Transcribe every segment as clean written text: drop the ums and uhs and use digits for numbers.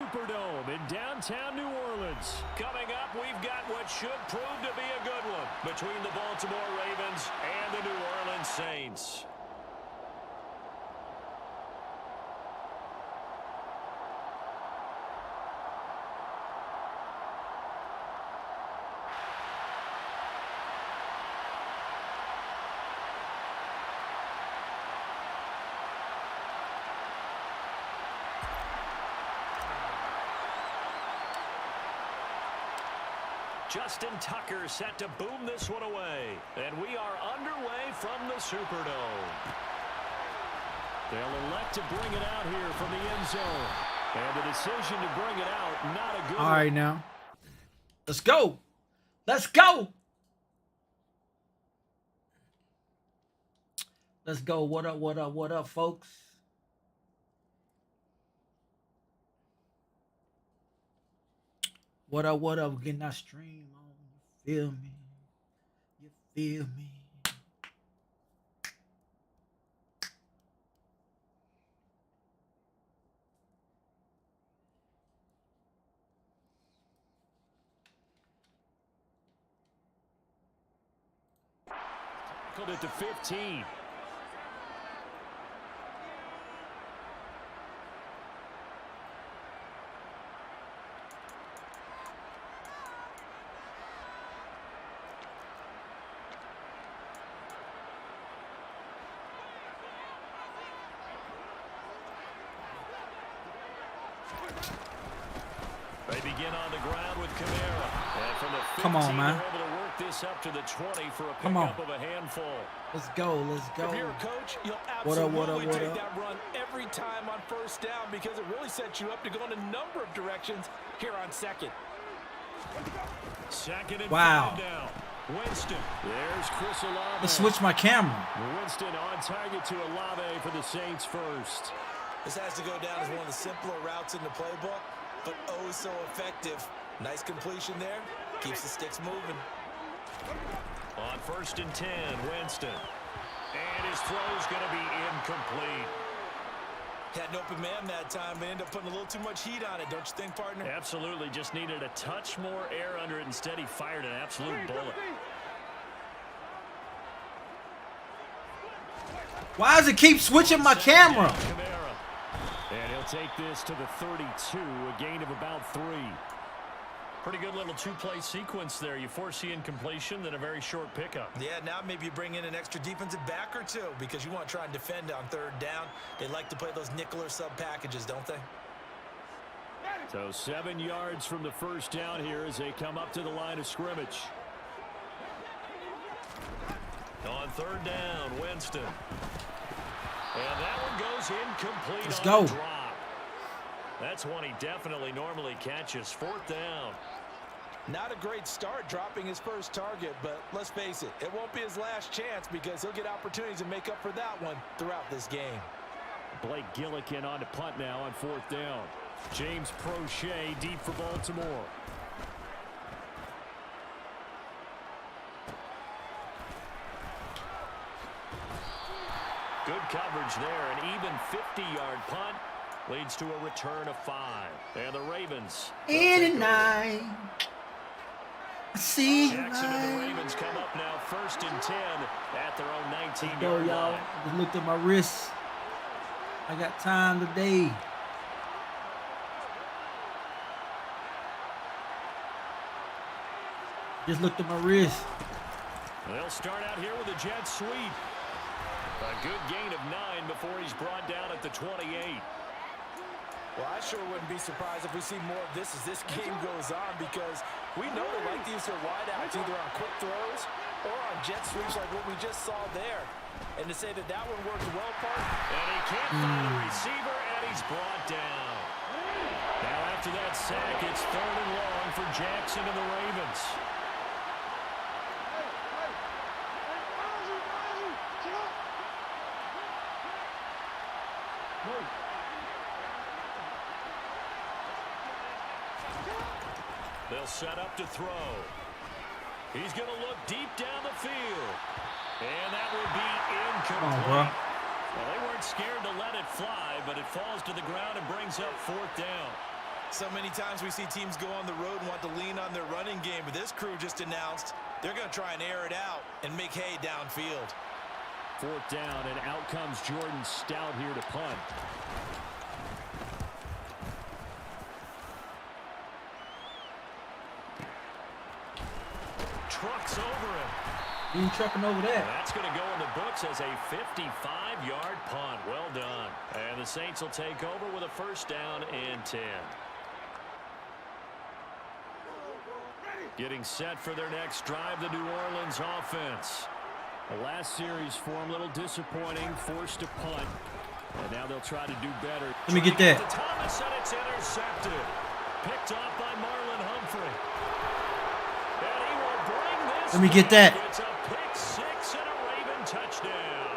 Superdome in downtown New Orleans. Coming up, we've got what should prove to be a good one between the Baltimore Ravens and the New Orleans Saints. Justin Tucker set to boom this one away. And we are underway from the Superdome. They'll elect to bring it out here from the end zone. And the decision to bring it out, not a good one. All right, now. Let's go. Let's go. Let's go. What up, what up, what up, folks? What up, what up? We're getting that stream on. You feel me? You feel me? Tackled it to 15. They begin on the ground with Kamara. And from the 15, Come on, man. they're able to work this up to the 20 for a Come on. pickup of a handful. Let's go. Let's go. If you're a coach, you'll What up, absolutely what up, what take up? that run every time on first down because it really sets you up to go in a number of directions here on second. Second and Wow. 5 now. Winston. There's Chris Olave. Let's switch my camera. Winston on target to Olave for the Saints first. This has to go down as one of the simpler routes in the playbook, but oh so effective. Nice completion there. Keeps the sticks moving. On 1st and 10, Winston. And his throw's going to be incomplete. Had an open man that time, but ended up putting a little too much heat on it, don't you think, partner? Absolutely. Just needed a touch more air under it. Instead, he fired an absolute bullet. Why does it keep switching my camera? Kamara. And he'll take this to the 32, a gain of about 3. Pretty good little two-play sequence there. You foresee incompletion, then a very short pickup. Yeah, now maybe you bring in an extra defensive back or two because you want to try and defend on 3rd down. They like to play those nickel or sub packages, don't they? So 7 yards from the first down here as they come up to the line of scrimmage. On 3rd down, Winston. And that one goes incomplete. Let's on go. the drop. That's one he definitely normally catches. 4th down. Not a great start dropping his first target, but let's face it, it won't be his last chance because he'll get opportunities to make up for that one throughout this game. Blake Gillikin on to punt now on 4th down. James Prochet deep for Baltimore. Good coverage there. An even 50-yard punt leads to a return of 5. And the Ravens. In and I see you. Jackson and the Ravens come up now 1st and 10 at their own 19-yard Go, y'all. line. Just looked at my wrist. I got time today. Just looked at my wrist. They'll start out here with a jet sweep. A good gain of 9 before he's brought down at the 28. Well, I sure wouldn't be surprised if we see more of this as this game goes on because we know they like to use their wideouts either on quick throws or on jet sweeps like what we just saw there. And to say that that one worked well, Park. And he can't find a receiver, and he's brought down. Now after that sack, it's 3rd and long for Jackson and the Ravens. They'll set up to throw. He's going to look deep down the field. And that will be incomplete. Come on, bro. Well, they weren't scared to let it fly, but it falls to the ground and brings up 4th down. So many times we see teams go on the road and want to lean on their running game, but this crew just announced they're going to try and air it out and make hay downfield. 4th down, and out comes Jordan Stout here to punt. Trucks over him. You ain't trucking over that. That's going to go in the books as a 55-yard punt. Well done. And the Saints will take over with a 1st down and 10. Getting set for their next drive, the New Orleans offense. The last series for them, a little disappointing, forced to punt. And now they'll try to do better. Let me get that. Thomas, and it's intercepted. Picked off by Marlon Humphrey. And he will bring this. Let me get that. It's a pick 6 and a Raven touchdown.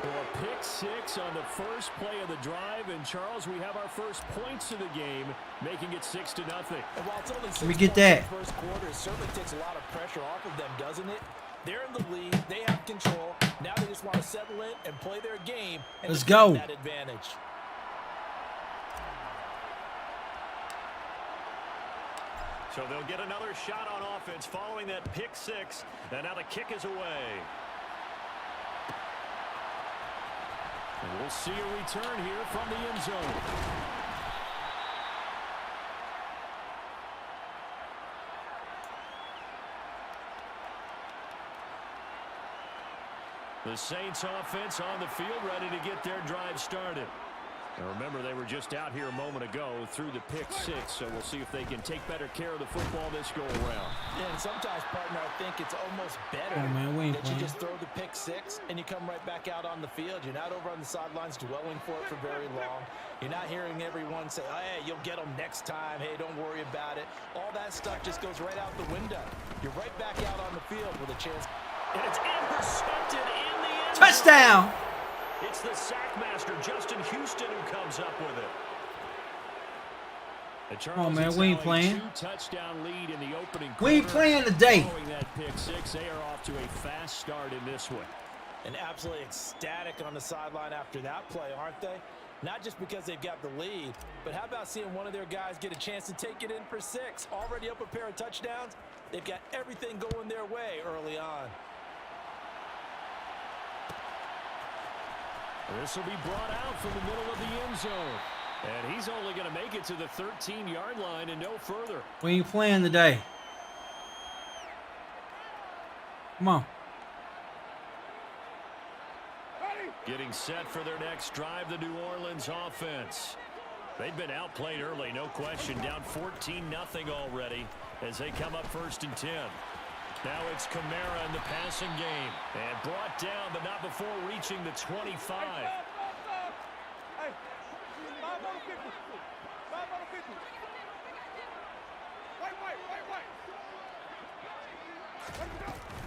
Well, a pick 6 on the first play of the drive. And Charles, we have our first points of the game, making it 6-0. And while it's only 6 Let me get that. in the first quarter, it certainly takes a lot of pressure off of them, doesn't it? They're in the lead. They have control. Now they just want to settle in and play their game. And let's go. That advantage. So they'll get another shot on offense following that pick 6. And now the kick is away. And we'll see a return here from the end zone. The Saints offense on the field, ready to get their drive started. And remember, they were just out here a moment ago through the pick 6, so we'll see if they can take better care of the football this go-around. Yeah, and sometimes, partner, I think it's almost better that you just throw the pick 6 and you come right back out on the field. You're not over on the sidelines dwelling for it for very long. You're not hearing everyone say, oh, hey, you'll get them next time. Hey, don't worry about it. All that stuff just goes right out the window. You're right back out on the field with a chance. And it's intercepted in the end zone. Touchdown! It's the sackmaster, Justin Houston, who comes up with it. Oh man, we ain't playing. 2-touchdown lead in the opening we ain't playing today. Following that pick 6, they are off to a fast start in this one. And absolutely ecstatic on the sideline after that play, aren't they? Not just because they've got the lead, but how about seeing one of their guys get a chance to take it in for 6? Already up a pair of touchdowns. They've got everything going their way early on. This will be brought out from the middle of the end zone. And he's only going to make it to the 13-yard line and no further. We ain't playing today. Come on. Getting set for their next drive, the New Orleans offense. They've been outplayed early, no question. Down 14-0 already as they come up 1st and 10. Now it's Kamara in the passing game. And brought down, but not before reaching the 25.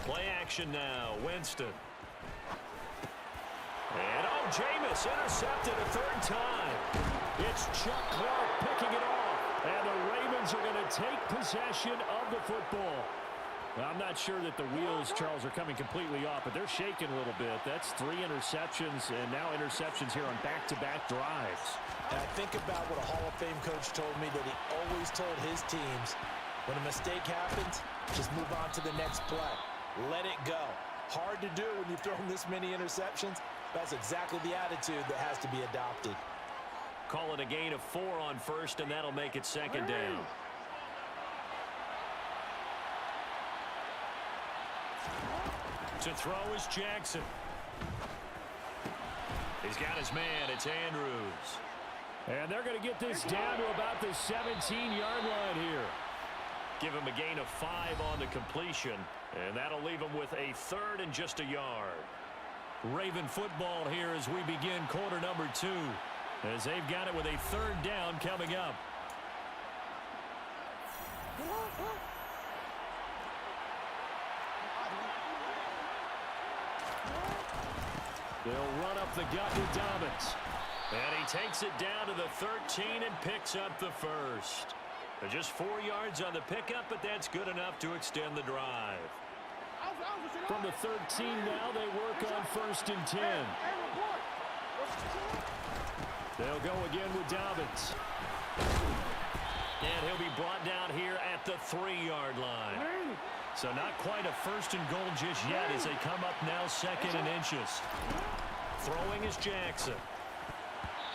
Play action now, Winston. And Jameis intercepted a 3rd time. It's Chuck Clark picking it off. And the Ravens are going to take possession of the football. Well, I'm not sure that the wheels, Charles, are coming completely off, but they're shaking a little bit. That's 3 interceptions, and now interceptions here on back-to-back drives. And I think about what a Hall of Fame coach told me that he always told his teams, when a mistake happens, just move on to the next play. Let it go. Hard to do when you've thrown this many interceptions. That's exactly the attitude that has to be adopted. Call it a gain of 4 on 1st, and that'll make it 2nd down. To throw is Jackson. He's got his man. It's Andrews. And they're going to get this down to about the 17-yard line here. Give him a gain of 5 on the completion. And that'll leave him with a 3rd and just a yard. Raven football here as we begin quarter number 2. As they've got it with a 3rd down coming up. They'll run up the gut with Dobbins. And he takes it down to the 13 and picks up the 1st. Just 4 yards on the pickup, but that's good enough to extend the drive. From the 13 now, they work on 1st and 10. They'll go again with Dobbins. And he'll be brought down here at the 3-yard line. So not quite a 1st and goal just yet as they come up now 2nd and inches. Throwing is Jackson.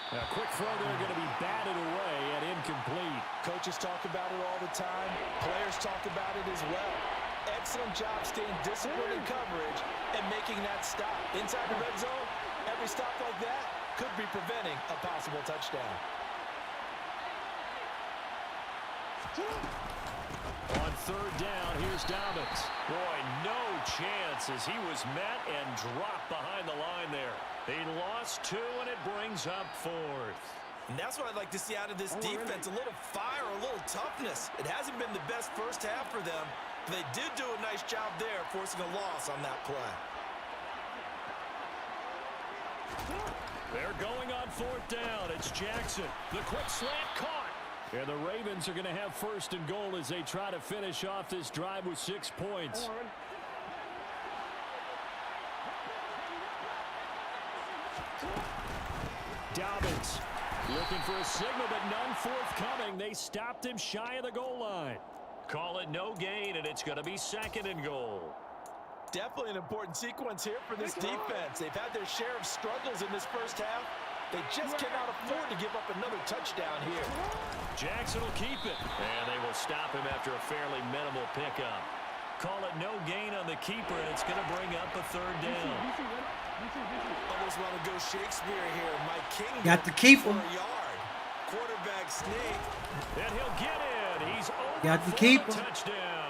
A quick throw there going to be batted away and incomplete. Coaches talk about it all the time. Players talk about it as well. Excellent job staying disciplined in coverage and making that stop. Inside the red zone, every stop like that could be preventing a possible touchdown. On 3rd down, here's Dobbins. Boy, no chance as he was met and dropped behind the line there. He lost 2, and it brings up 4th. And that's what I'd like to see out of this defense, a little fire, a little toughness. It hasn't been the best first half for them, but they did do a nice job there forcing a loss on that play. They're going on 4th down. It's Jackson. The quick slant caught. And the Ravens are going to have 1st and goal as they try to finish off this drive with 6 points. Dobbins looking for a signal, but none forthcoming. They stopped him shy of the goal line. Call it no gain, and it's going to be 2nd and goal. Definitely an important sequence here for this defense. They've had their share of struggles in this first half. They just cannot afford to give up another touchdown here. Jackson will keep it, and they will stop him after a fairly minimal pickup. Call it no gain on the keeper, and it's going to bring up a 3rd down. Almost want to go Shakespeare here. My king Got to keep him. for a yard. Quarterback sneak. And he'll get in. He's over Got to for keep a him. touchdown.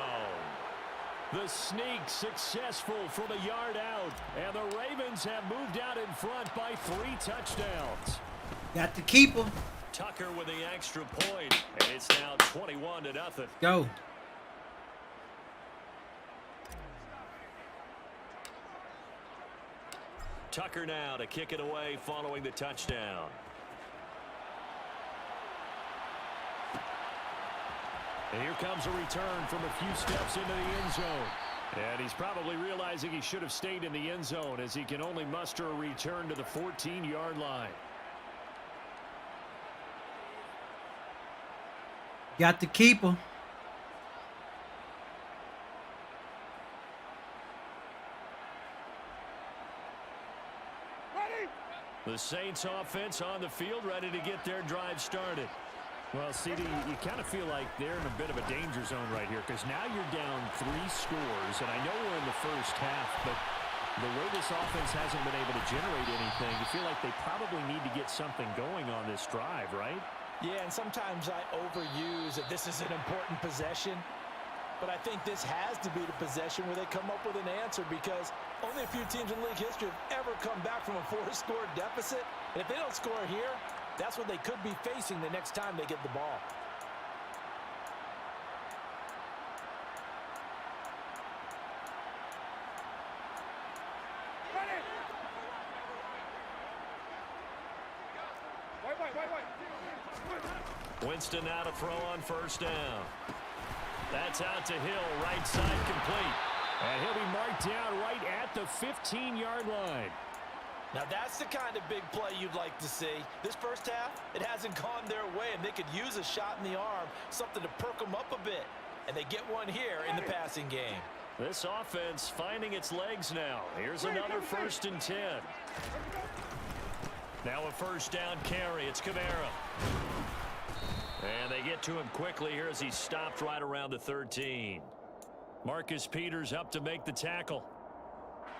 The sneak successful from a yard out, and the Ravens have moved out in front by 3 touchdowns. Got to keep him. Tucker with the extra point, and it's now 21-0. Go. Tucker now to kick it away following the touchdown. And here comes a return from a few steps into the end zone. And he's probably realizing he should have stayed in the end zone as he can only muster a return to the 14-yard line. Got to keep him. The Saints offense on the field, ready to get their drive started. Well, CD, you kind of feel like they're in a bit of a danger zone right here because now you're down 3 scores, and I know we're in the first half, but the way this offense hasn't been able to generate anything, you feel like they probably need to get something going on this drive, right? Yeah, and sometimes I overuse that this is an important possession, but I think this has to be the possession where they come up with an answer because only a few teams in league history have ever come back from a 4-score deficit, and if they don't score here, that's what they could be facing the next time they get the ball. Winston now to throw on 1st down. That's out to Hill, right side complete. And he'll be marked down right at the 15-yard line. Now that's the kind of big play you'd like to see. This first half, it hasn't gone their way, and they could use a shot in the arm, something to perk them up a bit. And they get one here in the passing game. This offense finding its legs now. Here's another 1st and 10. Now a 1st down carry. It's Kamara. And they get to him quickly here as he stopped right around the 13. Marcus Peters up to make the tackle.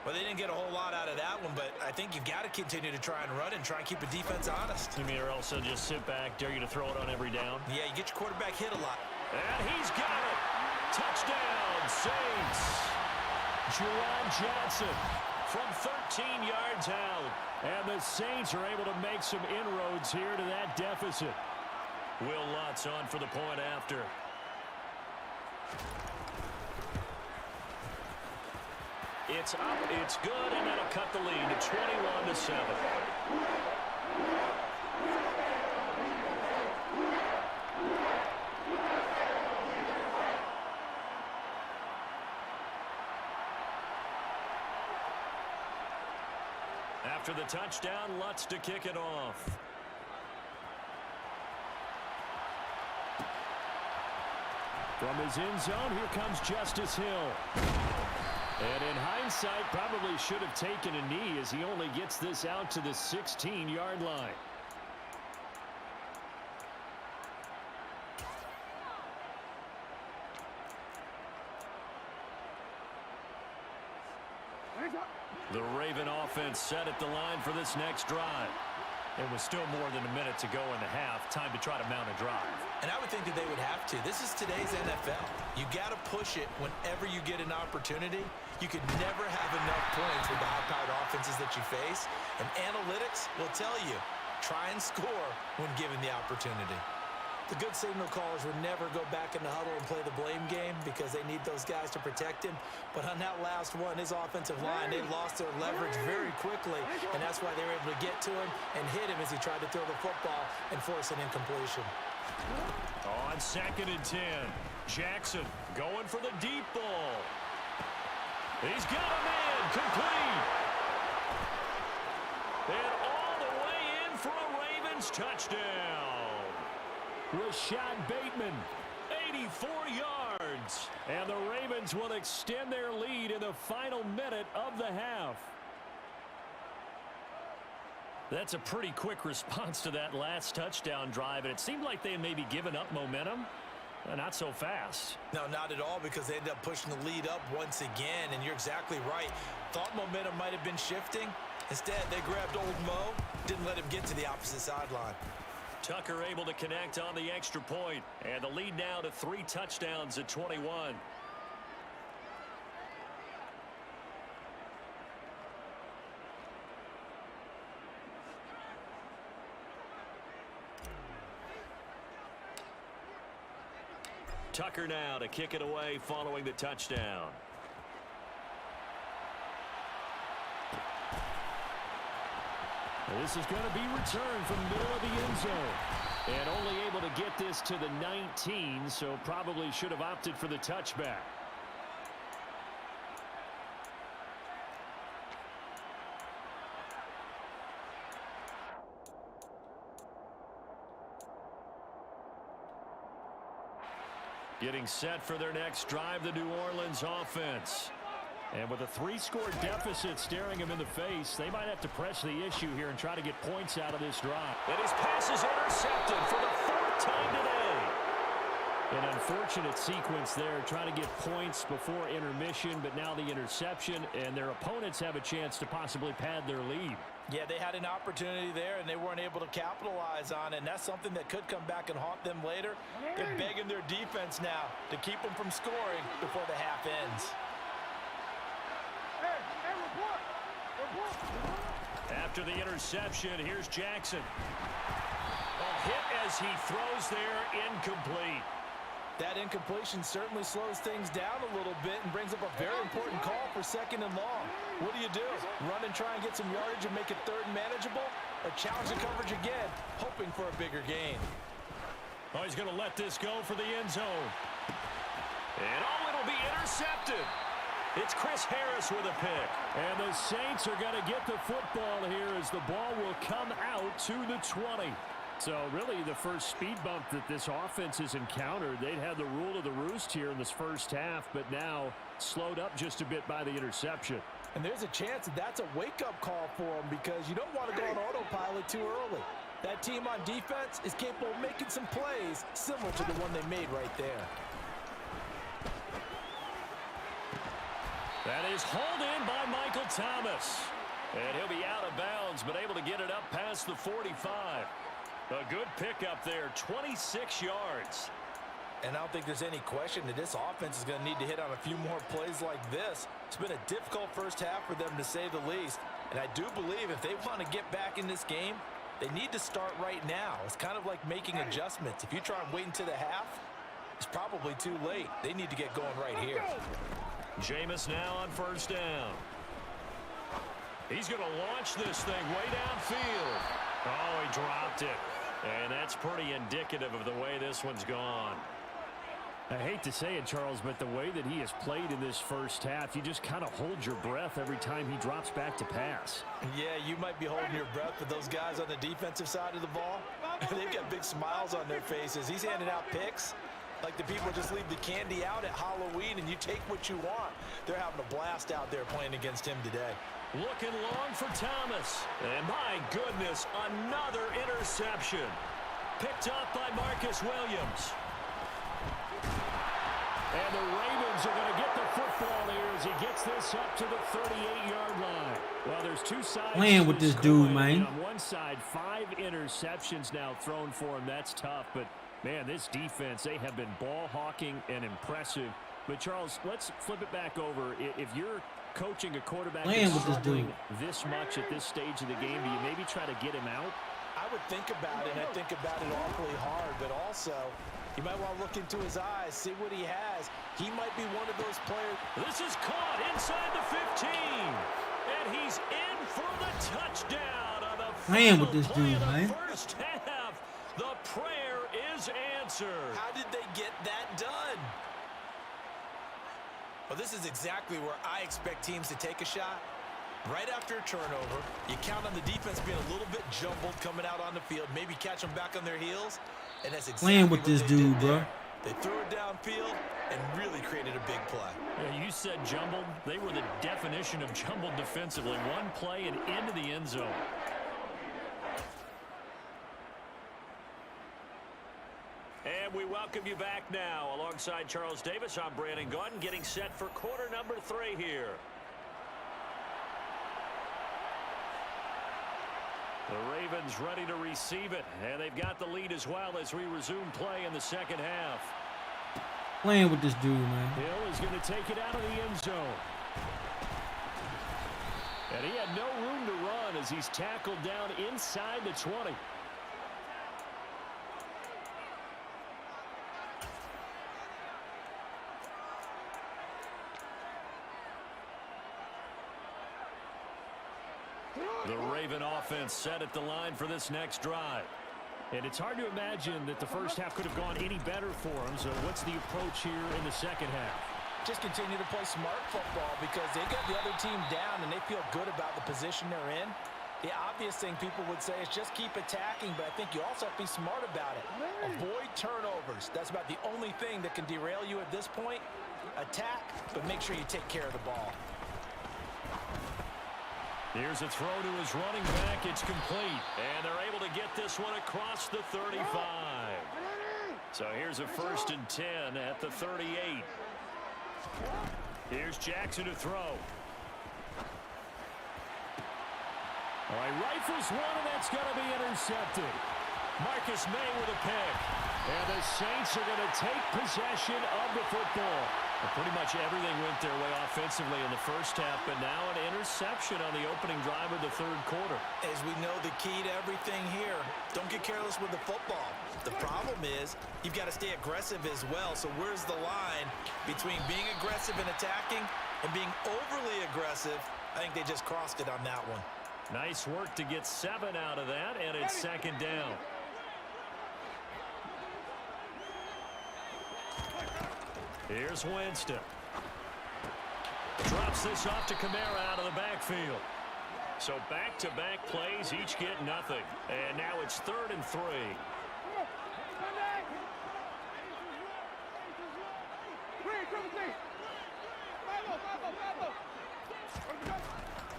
Well, they didn't get a whole lot out of that one, but I think you've got to continue to try and run and try and keep the defense honest. You mean or else they'll just sit back, dare you to throw it on every down? Yeah, you get your quarterback hit a lot. And he's got it. Touchdown, Saints. Jerron Johnson from 13 yards out. And the Saints are able to make some inroads here to that deficit. Will Lutz on for the point after. It's up, it's good, and that'll cut the lead to 21-7. After the touchdown, Lutz to kick it off. From his end zone, here comes Justice Hill. And in hindsight, probably should have taken a knee as he only gets this out to the 16-yard line. The Raven offense set at the line for this next drive. There was still more than a minute to go in the half. Time to try to mount a drive. And I would think that they would have to. This is today's NFL. You got to push it whenever you get an opportunity. You could never have enough points with the high-powered offenses that you face. And analytics will tell you, try and score when given the opportunity. The good signal callers would never go back in the huddle and play the blame game because they need those guys to protect him. But on that last one, his offensive line, they lost their leverage very quickly, and that's why they were able to get to him and hit him as he tried to throw the football and force an incompletion. On 2nd and 10, Jackson going for the deep ball. He's got a man complete. And all the way in for a Ravens touchdown. Rashad Bateman, 84 yards. And the Ravens will extend their lead in the final minute of the half. That's a pretty quick response to that last touchdown drive, and it seemed like they had maybe given up momentum. Not so fast. No, not at all, because they ended up pushing the lead up once again, and you're exactly right. Thought momentum might have been shifting. Instead, they grabbed old Mo, didn't let him get to the opposite sideline. Tucker able to connect on the extra point, and the lead now to 3 touchdowns at 21. Tucker now to kick it away following the touchdown. This is going to be returned from the middle of the end zone. And only able to get this to the 19, so probably should have opted for the touchback. Getting set for their next drive, the New Orleans offense. And with a 3-score deficit staring him in the face, they might have to press the issue here and try to get points out of this drive. And his pass is intercepted for the 4th time today. An unfortunate sequence there, trying to get points before intermission, but now the interception, and their opponents have a chance to possibly pad their lead. Yeah, they had an opportunity there, and they weren't able to capitalize on it, and that's something that could come back and haunt them later. They're begging their defense now to keep them from scoring before the half ends. After the interception, here's Jackson. A hit as he throws there, incomplete. That incompletion certainly slows things down a little bit and brings up a very important call for 2nd and long. What do? Run and try and get some yardage and make it 3rd and manageable? Or challenge the coverage again, hoping for a bigger gain? Oh, he's going to let this go for the end zone. And it'll be intercepted. It's Chris Harris with a pick. And the Saints are going to get the football here as the ball will come out to the 20. So really the first speed bump that this offense has encountered. They'd had the rule of the roost here in this first half, but now slowed up just a bit by the interception. And there's a chance that that's a wake-up call for them because you don't want to go on autopilot too early. That team on defense is capable of making some plays similar to the one they made right there. That is hauled in by Michael Thomas. And he'll be out of bounds, but able to get it up past the 45. A good pickup there, 26 yards. And I don't think there's any question that this offense is going to need to hit on a few more plays like this. It's been a difficult first half for them, to say the least. And I do believe if they want to get back in this game, they need to start right now. It's kind of like making adjustments. If you try and wait until the half, it's probably too late. They need to get going right here. Jameis now on 1st down. He's going to launch this thing way downfield. Oh, he dropped it. And that's pretty indicative of the way this one's gone. I hate to say it, Charles, but the way that he has played in this first half, you just kind of hold your breath every time he drops back to pass. Yeah, you might be holding your breath, but those guys on the defensive side of the ball, they've got big smiles on their faces. He's handing out picks. Like the people just leave the candy out at Halloween and you take what you want. They're having a blast out there playing against him today. Looking long for Thomas. And my goodness, another interception. Picked up by Marcus Williams. And the Ravens are going to get the football here as he gets this up to the 38-yard line. Well, there's two sides. Playing with this dude, man. On one side, 5 interceptions now thrown for him. That's tough. But, man, this defense, they have been ball hawking and impressive. But, Charles, let's flip it back over. If you're coaching a quarterback Playing with this dude this much at this stage of the game, do you maybe try to get him out? I would think about it, and I think about it awfully hard, but also you might want to look into his eyes, see what he has. He might be one of those players. This is caught inside the 15, and he's in for the touchdown on the playing with this play dude, of the man. first half. The prayer is answered. How did they get that done? Well, this is exactly where I expect teams to take a shot. Right after a turnover, you count on the defense being a little bit jumbled coming out on the field, maybe catch them back on their heels, and that's exactly playing with what this they dude, did bro. there. They threw it downfield and really created a big play. Yeah, you said jumbled. They were the definition of jumbled defensively. One play and into the end zone. And we welcome you back now. Alongside Charles Davis, I'm Brandon Gaudin, getting set for quarter number 3 here. The Ravens ready to receive it, and they've got the lead as well as we resume play in the second half. Playing with this dude, man. Hill is going to take it out of the end zone. And he had no room to run as he's tackled down inside the 20. The Raven offense set at the line for this next drive. And it's hard to imagine that the first half could have gone any better for them. So what's the approach here in the second half? Just continue to play smart football because they got the other team down and they feel good about the position they're in. The obvious thing people would say is just keep attacking, but I think you also have to be smart about it. Avoid turnovers. That's about the only thing that can derail you at this point. Attack, but make sure you take care of the ball. Here's a throw to his running back. It's complete. And they're able to get this one across the 35. So here's a 1st and 10 at the 38. Here's Jackson to throw. All right, rifles one, and that's going to be intercepted. Marcus May with a pick. And the Saints are going to take possession of the football. Well, pretty much everything went their way offensively in the first half, but now an interception on the opening drive of the third quarter. As we know, the key to everything here, don't get careless with the football. The problem is you've got to stay aggressive as well. So where's the line between being aggressive and attacking and being overly aggressive? I think they just crossed it on that one. Nice work to get 7 out of that, and it's second down. Here's Winston. Drops this off to Kamara out of the backfield. So back-to-back plays, each get nothing. And now it's 3rd and 3.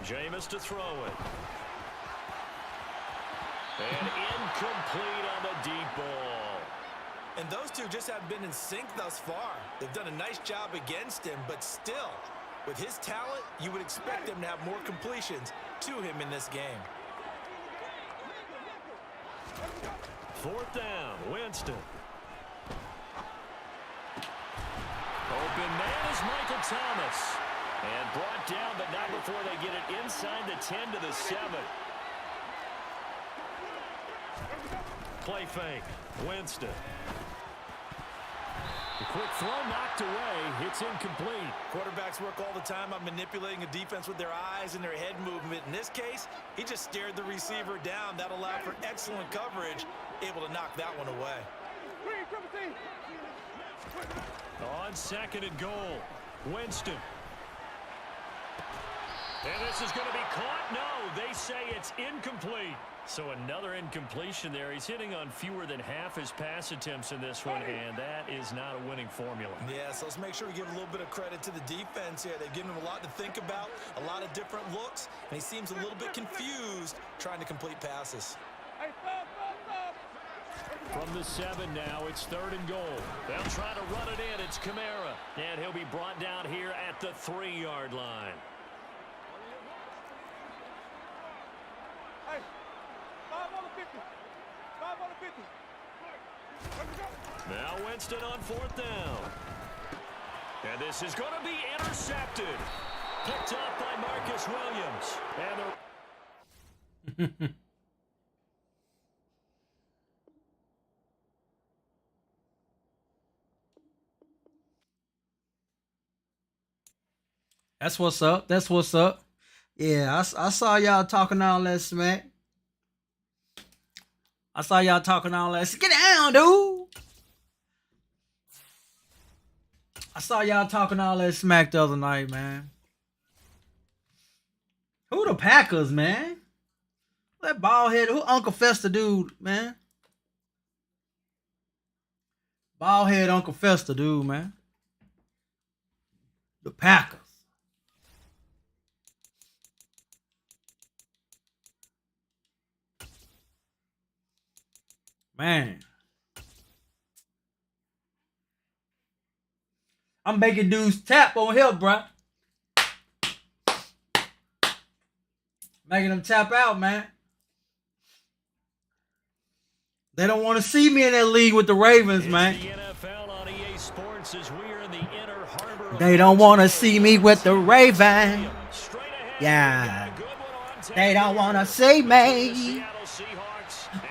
Jameis to throw it. And incomplete on the deep ball. And those two just haven't been in sync thus far. They've done a nice job against him, but still, with his talent, you would expect him to have more completions to him in this game. 4th down, Winston. Open man is Michael Thomas. And brought down, but not before they get it inside the 10 to the 7. Play fake. Winston. The quick throw knocked away. It's incomplete. Quarterbacks work all the time on manipulating a defense with their eyes and their head movement. In this case, he just stared the receiver down. That allowed for excellent coverage, able to knock that one away. On 2nd and goal, Winston. And this is going to be caught. No, they say it's incomplete. So another incompletion there. He's hitting on fewer than half his pass attempts in this one, and that is not a winning formula. Yeah, so let's make sure we give a little bit of credit to the defense here. They've given him a lot to think about, a lot of different looks, and he seems a little bit confused trying to complete passes. From the 7 now, it's 3rd and goal. They'll try to run it in. It's Kamara, and he'll be brought down here at the 3-yard line. Now Winston on 4th down. And this is going to be intercepted. Picked up by Marcus Williams. And That's what's up. That's what's up. Yeah, I saw y'all talking all that smack. I saw y'all talking all that. Get down, dude. I saw y'all talking all that smack the other night, man. Who the Packers, man? That bald head. Who Uncle Fester dude, man? Bald head Uncle Fester dude, man. The Packers. Man. I'm making dudes tap on here, bro. Making them tap out, man. They don't want to see me in that league with the Ravens, man. the NFL on EA Sports as we are in the inner harbor. They don't want to see me with the Ravens. Yeah. They don't want to see me.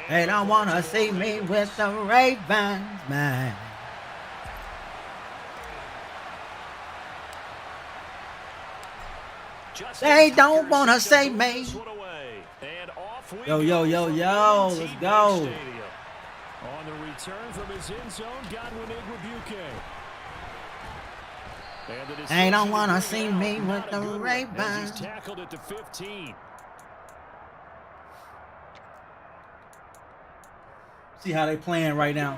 They don't want to see me with the Ravens, man. They don't want to see me. Yo, yo, yo, yo, let's go. On the return from his end zone, Godwin Igwebuike. They don't want to see me with the Ravens. He's tackled at the 15. See how they playing right now.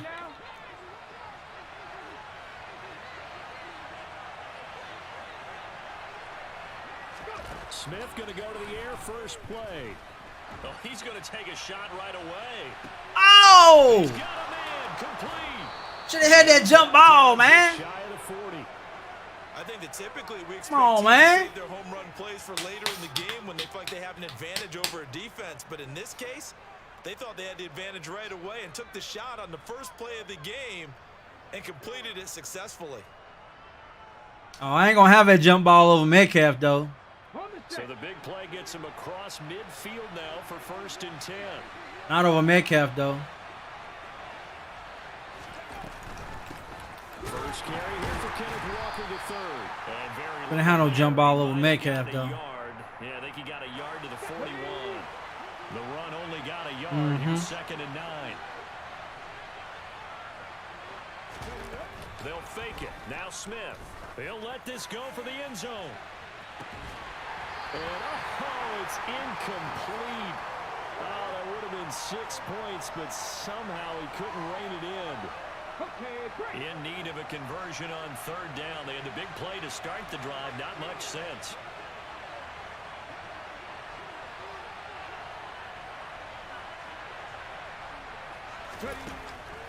Smith going to go to the air first play. Oh, he's going to take a shot right away. Oh! He's got a man complete. Should have had that jump ball, man. Shy of the 40. I think that typically we expect Come on, teams man. to save their home run plays for later in the game when they feel like they have an advantage over a defense. But in this case, they thought they had the advantage right away and took the shot on the first play of the game and completed it successfully. Oh, I ain't going to have that jump ball over Metcalf, though. So the big play gets him across midfield now for 1st and 10. Not over Metcalf, though. First carry here for Kenneth Walker the 3rd. And very Gonna have no jump ball over Metcalf, though. Yeah, I think he got a yard to the 41. The run only got a yard. Here's 2nd and 9. They'll fake it. Now Smith. They'll let this go for the end zone. And oh, it's incomplete. Oh, that would have been 6 points, but somehow he couldn't rein it in. In need of a conversion on 3rd down. They had the big play to start the drive. Not much sense.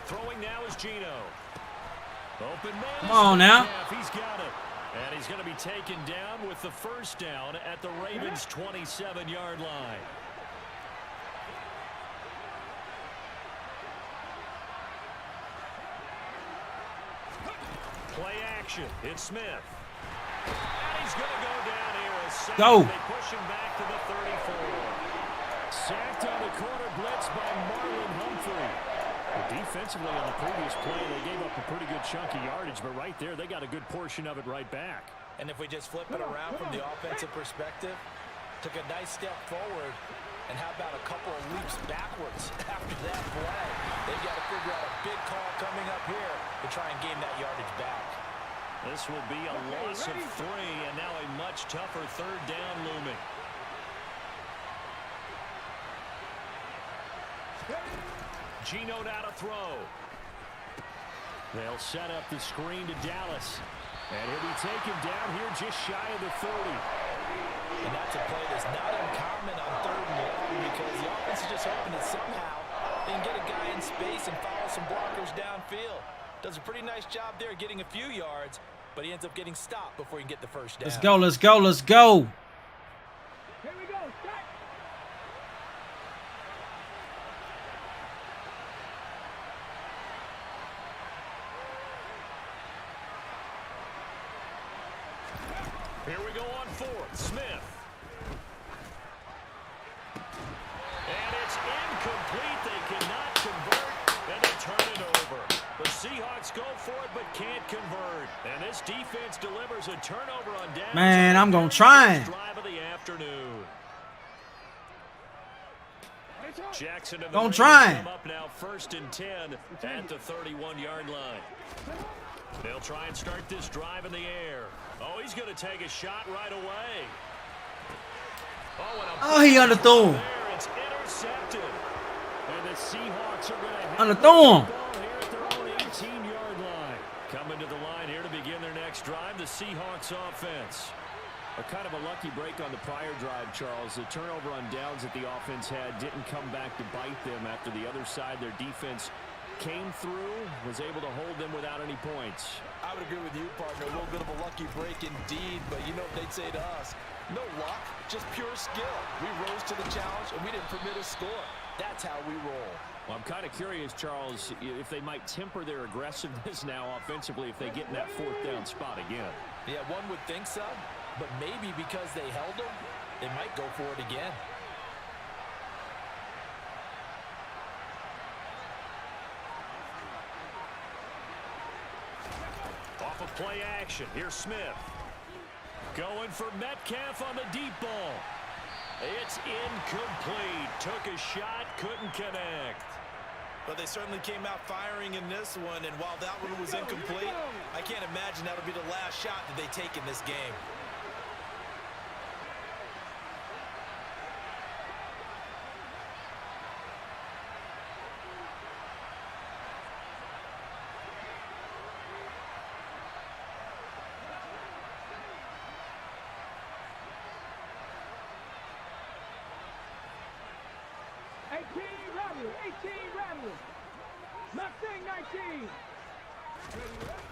Throwing now is Gino. Open man. Come on now. He's got it. And he's going to be taken down with the 1st down at the Ravens' 27-yard line. Play action. It's Smith. And he's going to go down here. Go. They push him back to the 34. Sacked on the corner blitz by Marlon Humphrey. Defensively on the previous play, they gave up a pretty good chunk of yardage, but right there, they got a good portion of it right back. And if we just flip it around from the offensive perspective, took a nice step forward, and how about a couple of leaps backwards after that play? They've got to figure out a big call coming up here to try and gain that yardage back. This will be a loss of 3, and now a much tougher third down looming. Geno now to throw. They'll set up the screen to Dallas. And he'll be taken down here just shy of the 30. And that's a play that's not uncommon on 3rd and long because the offense is just hoping that somehow they can get a guy in space and follow some blockers downfield. Does a pretty nice job there getting a few yards, but he ends up getting stopped before he can get the first down. Let's go, let's go, let's go. Here we go. Start. Here we go on 4th. Smith. And it's incomplete. They cannot convert, and they turn it over. The Seahawks go for it, but can't convert. And this defense delivers a turnover on downs. Man, I'm going to try. Drive of the afternoon. Jackson and the Don't Ravens try. come up now 1st and 10 at the 31-yard line. They'll try and start this drive in the air. Oh, he's going to take a shot right away. Oh, he underthrew him. It's intercepted. And the Seahawks are going to Underthrew him. here at their own 18-yard line. Coming to the line here to begin their next drive, the Seahawks offense. A kind of a lucky break on the prior drive, Charles. The turnover on downs that the offense had didn't come back to bite them after the other side. Their defense came through, was able to hold them without any points. I would agree with you, partner. A little bit of a lucky break indeed, but you know what they'd say to us. No luck, just pure skill. We rose to the challenge, and we didn't permit a score. That's how we roll. Well, I'm kind of curious, Charles, if they might temper their aggressiveness now offensively if they get in that 4th down spot again. Yeah, one would think so, but maybe because they held them, they might go for it again. Off of play action, here's Smith. Going for Metcalf on the deep ball. It's incomplete. Took a shot, couldn't connect. But they certainly came out firing in this one, and while that one was incomplete, I can't imagine that'll be the last shot that they take in this game.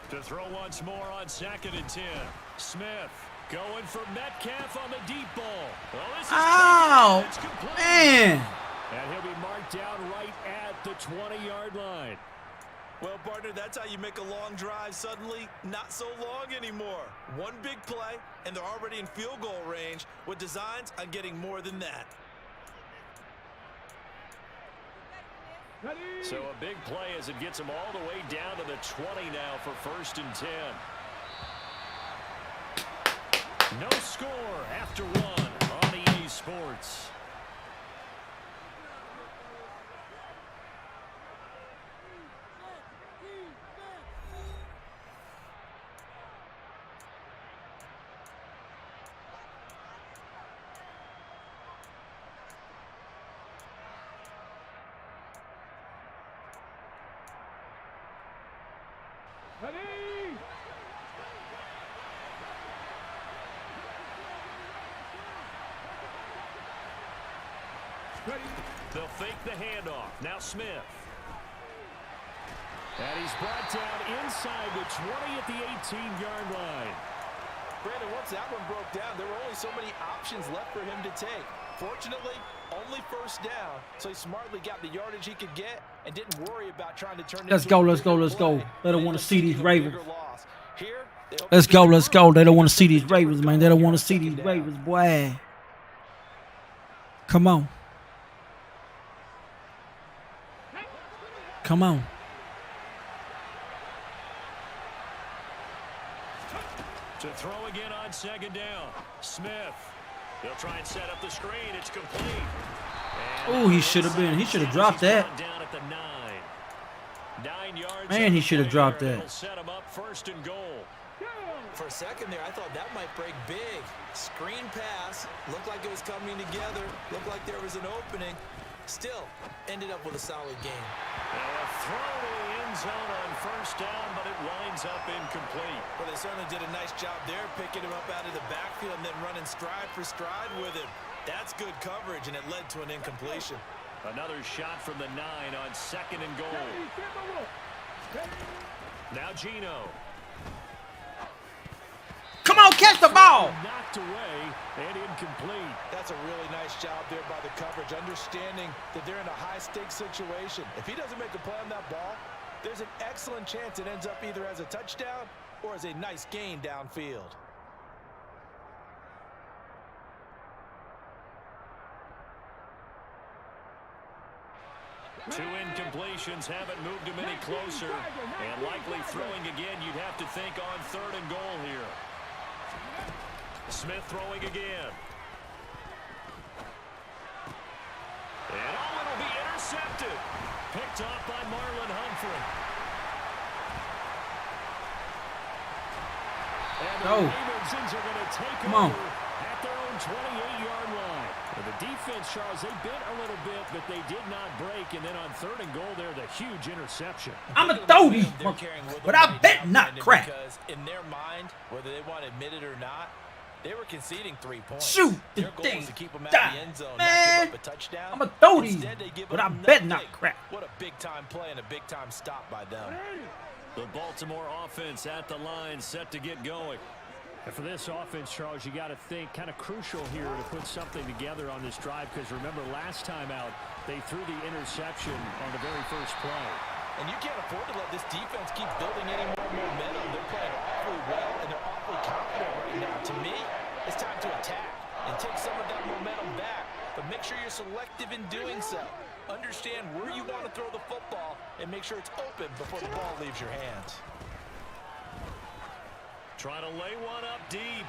To throw once more on 2nd and 10. Smith going for Metcalf on the deep ball. Well, this is Ow, it's complete. man. And he'll be marked down right at the 20-yard line. Well, partner, that's how you make a long drive suddenly not so long anymore. One big play, and they're already in field goal range with designs on getting more than that. So a big play as it gets them all the way down to the 20 now for 1st and 10. No score after 1 on EA Sports. They'll fake the handoff. Now Smith. And he's brought down inside the 20 at the 18-yard line. Brandon, once that one broke down, there were only so many options left for him to take. Fortunately, only 1st down, so he smartly got the yardage he could get and didn't worry about trying to turn it Let's into go, a let's go, bigger let's go. play. They don't want to see these Ravens. Here, they hope Let's to go, get let's the go. They don't want to see run. these Ravens, man. They don't want to see these Ravens, boy. Come on. Come on. To throw again on 2nd down. Smith. They'll try and set up the screen. It's complete. Oh, he should have been. He should have dropped that. Down at the 9. 9 yards. Man, he should have dropped that. It'll set him up 1st and goal. For a second there, I thought that might break big. Screen pass. Looked like it was coming together. Looked like there was an opening. Still, ended up with a solid game. Now a throw to the end zone on first down, but it winds up incomplete. Well, they certainly did a nice job there, picking him up out of the backfield and then running stride for stride with him. That's good coverage, and it led to an incompletion. Another shot from the 9 on 2nd and goal. Now Gino. Come on, catch the ball. Knocked away and incomplete. That's a really nice job there by the coverage, understanding that they're in a high-stakes situation. If he doesn't make a play on that ball, there's an excellent chance it ends up either as a touchdown or as a nice gain downfield. Two incompletions haven't moved him any closer. And likely throwing again, you'd have to think on 3rd and goal here. Smith throwing again. And it'll be intercepted. Picked off by Marlon Humphrey. And the Ravens are going to take over at their own 28-yard line. And the defense, Charles, they bit a little bit, but they did not break. And then on 3rd and goal there, the huge interception. I'm a throw these, but I bet not crack. Because in their mind, whether they want to admit it or not, they were conceding 3 points. Shoot the Their goal thing. was to keep them out of the end zone, Man, not give up a touchdown. I'm a throw these, Instead, they give but up I bet nothing. not crack. What a big-time play and a big-time stop by them. The Baltimore offense at the line, set to get going. And for this offense, Charles, you got to think kind of crucial here to put something together on this drive, because remember last time out, they threw the interception on the very first play. And you can't afford to let this defense keep building any more momentum. They're playing awfully well, and they're awfully confident right now. To me, it's time to attack and take some of that momentum back. But make sure you're selective in doing so. Understand where you want to throw the football and make sure it's open before the ball leaves your hands. Trying to lay one up deep.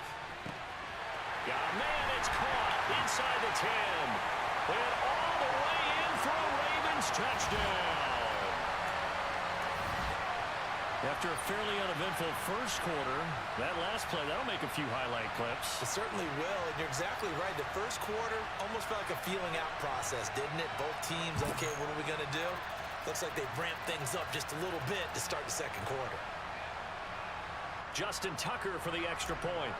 Got a man, it's caught inside the 10. And all the way in for a Ravens touchdown. After a fairly uneventful first quarter, that last play, that'll make a few highlight clips. It certainly will, and you're exactly right. The first quarter almost felt like a feeling out process, didn't it? Both teams, okay, what are we going to do? Looks like they ramped things up just a little bit to start the second quarter. Justin Tucker for the extra point.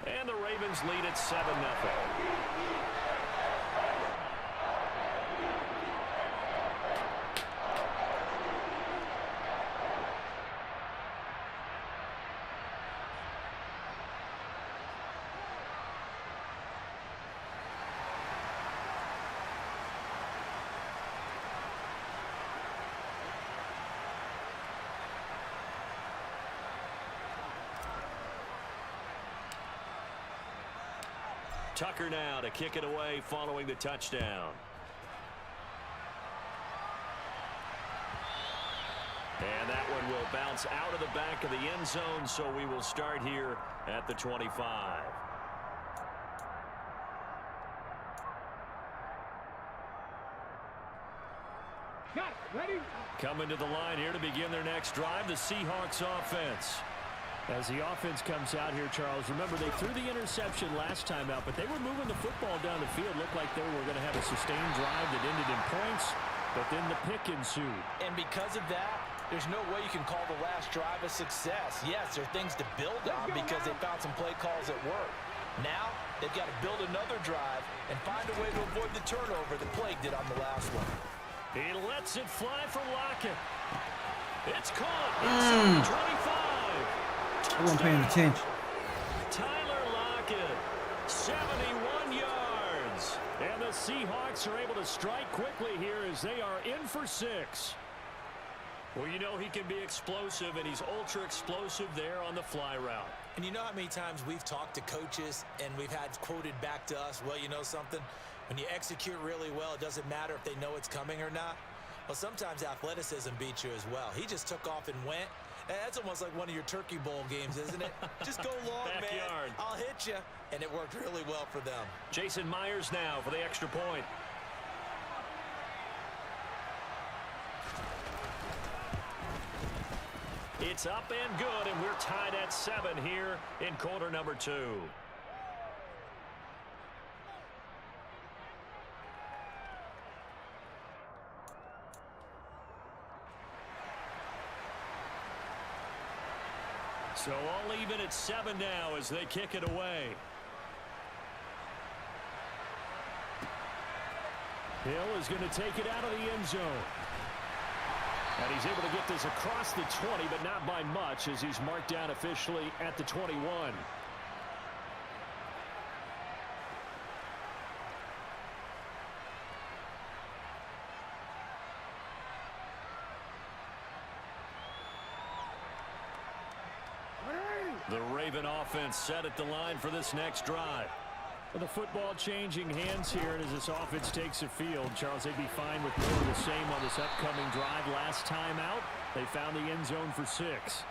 And the Ravens lead at 7-0. Tucker now to kick it away following the touchdown. And that one will bounce out of the back of the end zone, so we will start here at the 25. Ready? Coming to the line here to begin their next drive, the Seahawks offense. As the offense comes out here, Charles, remember they threw the interception last time out, but they were moving the football down the field. Looked like they were going to have a sustained drive that ended in points, but then the pick ensued. And because of that, there's no way you can call the last drive a success. Yes, there are things to build on because they found some play calls that work. Now, they've got to build another drive and find a way to avoid the turnover that plagued it on the last one. He lets it fly for Lockett. It's caught inside 25. I wasn't paying attention. Tyler Lockett, 71 yards. And the Seahawks are able to strike quickly here as they are in for 6. Well, you know he can be explosive, and he's ultra explosive there on the fly route. And you know how many times we've talked to coaches and we've had quoted back to us, well, you know something? When you execute really well, it doesn't matter if they know it's coming or not. Well, sometimes athleticism beats you as well. He just took off and went. That's almost like one of your Turkey Bowl games, isn't it? Just go long, Backyard. man. I'll hit you. And it worked really well for them. Jason Myers now for the extra point. It's up and good, and we're tied at 7 here in quarter number 2. So all even at 7 now as they kick it away. Hill is going to take it out of the end zone. And he's able to get this across the 20, but not by much as he's marked down officially at the 21. The Raven offense set at the line for this next drive. Well, the football changing hands here, and as this offense takes the field, Charles, they'd be fine with more of the same on this upcoming drive. Last time out, they found the end zone for 6.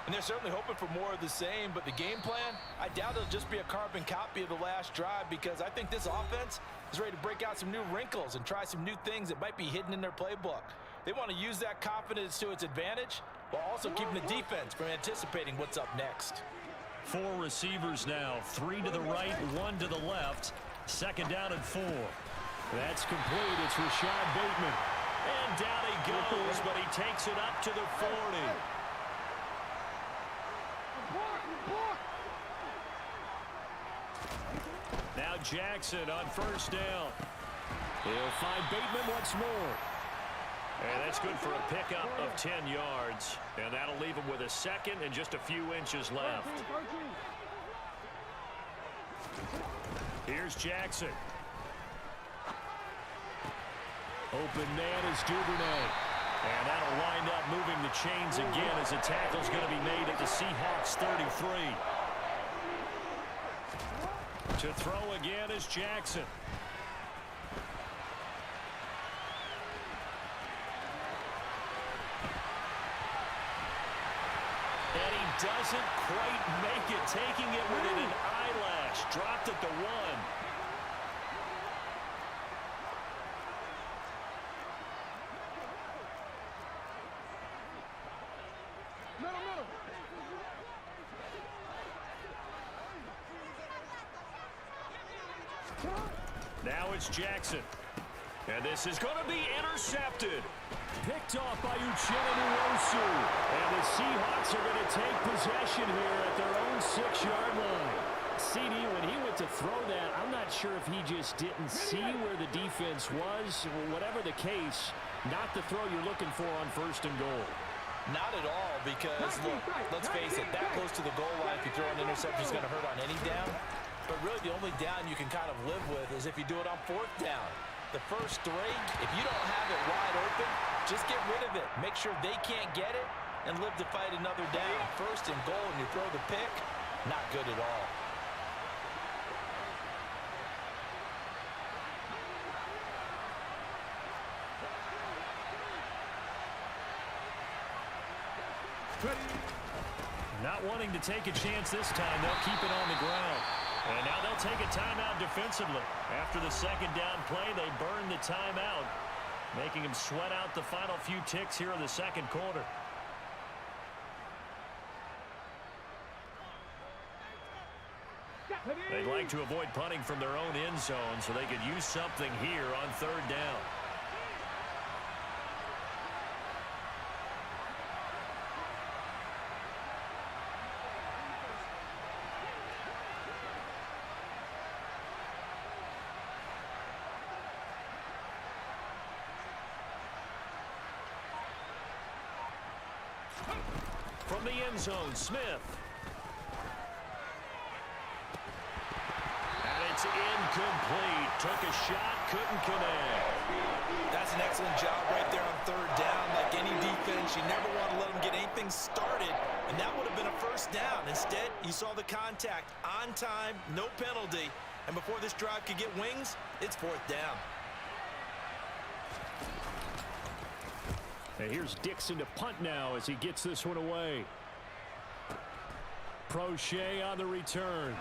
And they're certainly hoping for more of the same, but the game plan, I doubt it'll just be a carbon copy of the last drive, because I think this offense is ready to break out some new wrinkles and try some new things that might be hidden in their playbook. They want to use that confidence to its advantage while also keeping the defense from anticipating what's up next. 4 receivers now, 3 to the right, 1 to the left. Second down and 4. That's complete. It's Rashad Bateman. And down he goes, but he takes it up to the 40. Now Jackson on first down. He'll find Bateman once more. And that's good for a pickup of 10 yards. And that'll leave him with a second and just a few inches left. Here's Jackson. Open man is Duvernay. And that'll wind up moving the chains again as the tackle's going to be made at the Seahawks 33. To throw again is Jackson. And he doesn't quite make it, taking it within an eyelash. Dropped at the 1. Now it's Jackson. And this is going to be intercepted. Picked off by Uchenna Nwosu. And the Seahawks are going to take possession here at their own 6-yard line. CD, when he went to throw that, I'm not sure if he just didn't see where the defense was. Whatever the case, not the throw you're looking for on first and goal. Not at all, because, look, let's face it, that close to the goal line, if you throw an interception, is going to hurt on any down. But really, the only down you can kind of live with is if you do it on 4th down. The first 3, if you don't have it wide open, just get rid of it. Make sure they can't get it and live to fight another down. First and goal, and you throw the pick, not good at all. Not wanting to take a chance this time, they'll keep it on the ground. And now they'll take a timeout defensively. After the second down play, they burn the timeout, making them sweat out the final few ticks here in the second quarter. They'd like to avoid punting from their own end zone so they could use something here on 3rd down. From the end zone, Smith. And it's incomplete. Took a shot, couldn't connect. That's an excellent job right there on 3rd down. Like any defense, you never want to let them get anything started, and that would have been a first down. Instead, you saw the contact on time, no penalty, and before this drive could get wings, it's 4th down. And here's Dixon to punt now as he gets this one away. Prochet on the return.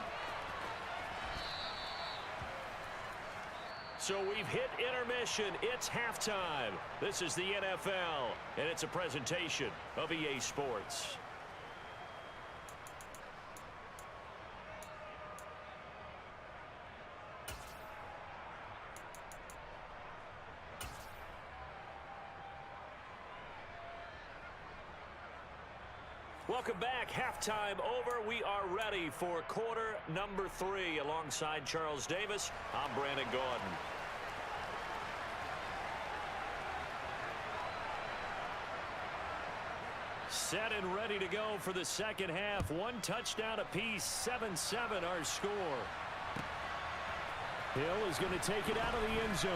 So we've hit intermission. It's halftime. This is the NFL, and it's a presentation of EA Sports. Welcome back. Halftime over. We are ready for quarter number 3. Alongside Charles Davis, I'm Brandon Gaudin. Set and ready to go for the second half. One touchdown apiece. 7-7 our score. Hill is going to take it out of the end zone.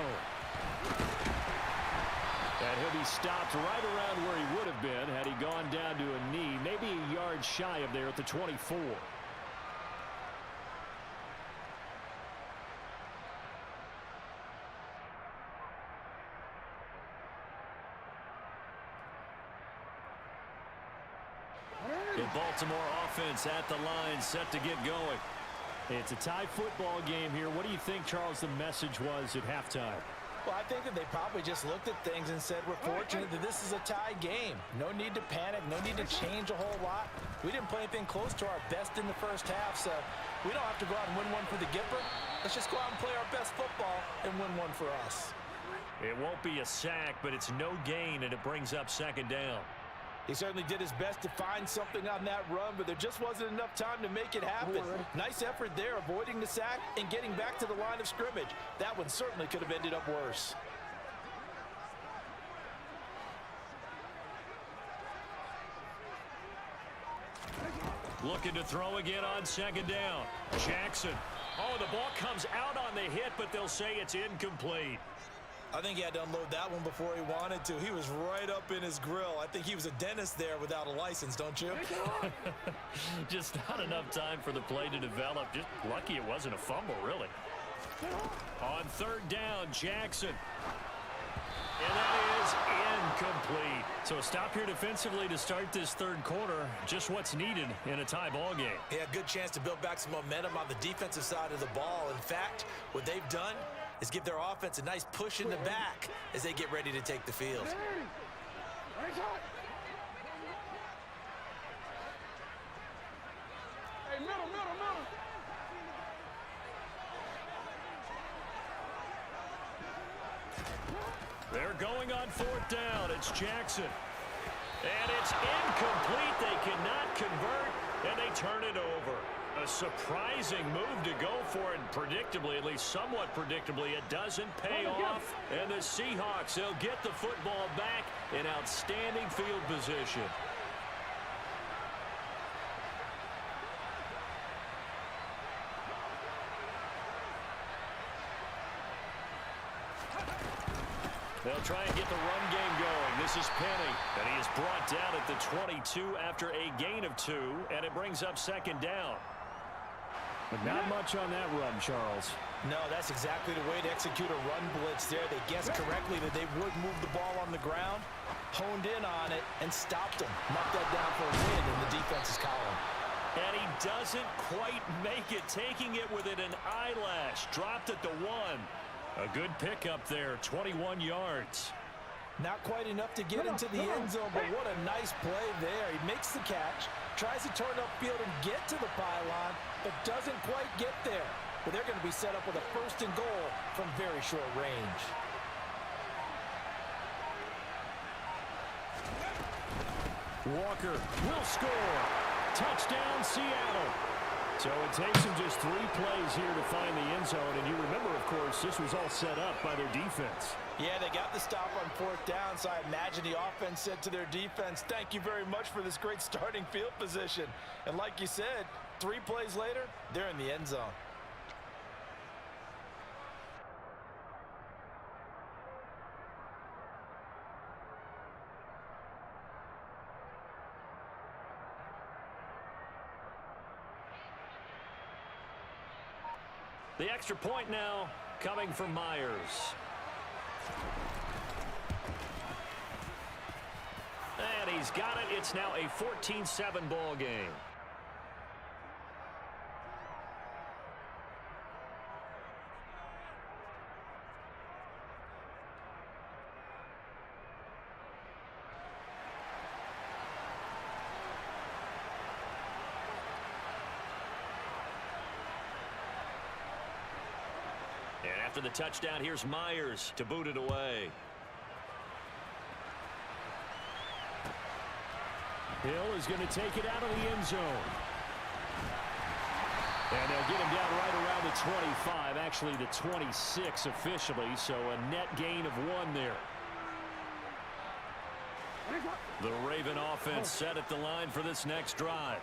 And he'll be stopped right around where he would have been had he gone down to a knee, maybe a yard shy of there at the 24. The Baltimore offense at the line, set to get going. It's a tie football game here. What do you think, Charles, the message was at halftime? Well, I think that they probably just looked at things and said, we're fortunate that this is a tie game. No need to panic, no need to change a whole lot. We didn't play anything close to our best in the first half, so we don't have to go out and win one for the Gipper. Let's just go out and play our best football and win one for us. It won't be a sack, but it's no gain, and it brings up second down. He certainly did his best to find something on that run, but there just wasn't enough time to make it happen. Nice effort there, avoiding the sack and getting back to the line of scrimmage. That one certainly could have ended up worse. Looking to throw again on second down. Jackson. Oh, the ball comes out on the hit, but they'll say it's incomplete. I think he had to unload that one before he wanted to. He was right up in his grill. I think he was a dentist there without a license, don't you? Just not enough time for the play to develop. Just lucky it wasn't a fumble, really. On third down, Jackson. And that is incomplete. So a stop here defensively to start this third quarter. Just what's needed in a tie ball game. Yeah, good chance to build back some momentum on the defensive side of the ball. In fact, what they've done is give their offense a nice push in the back as they get ready to take the field. Hey, middle. They're going on fourth down. It's Jackson. And it's incomplete. They cannot convert, and they turn it over. A surprising move to go for it, and predictably, at least somewhat predictably, it doesn't pay off. And the Seahawks, they'll get the football back in outstanding field position. They'll try and get the run game going. This is Penny, and he is brought down at the 22 after a gain of 2, and it brings up second down. But not much on that run, Charles. No, that's exactly the way to execute a run blitz there. They guessed correctly that they would move the ball on the ground, honed in on it, and stopped them. Knocked that down for a win in the defense's column. And he doesn't quite make it, taking it within an eyelash. Dropped at the 1. A good pickup there, 21 yards. Not quite enough to get into the end zone, but what a nice play there. He makes the catch, tries to turn upfield and get to the pylon, but doesn't quite get there. But they're going to be set up with a first and goal from very short range. Walker will score. Touchdown, Seattle. So it takes them just 3 plays here to find the end zone. And you remember, of course, this was all set up by their defense. Yeah, they got the stop on fourth down, so I imagine the offense said to their defense, thank you very much for this great starting field position. And like you said, 3 plays later, they're in the end zone. The extra point now coming from Myers. And he's got it. It's now a 14-7 ball game. And after the touchdown, here's Myers to boot it away. Hill is going to take it out of the end zone. And they'll get him down right around the 25, actually the 26 officially, so a net gain of 1 there. The Raven offense set at the line for this next drive.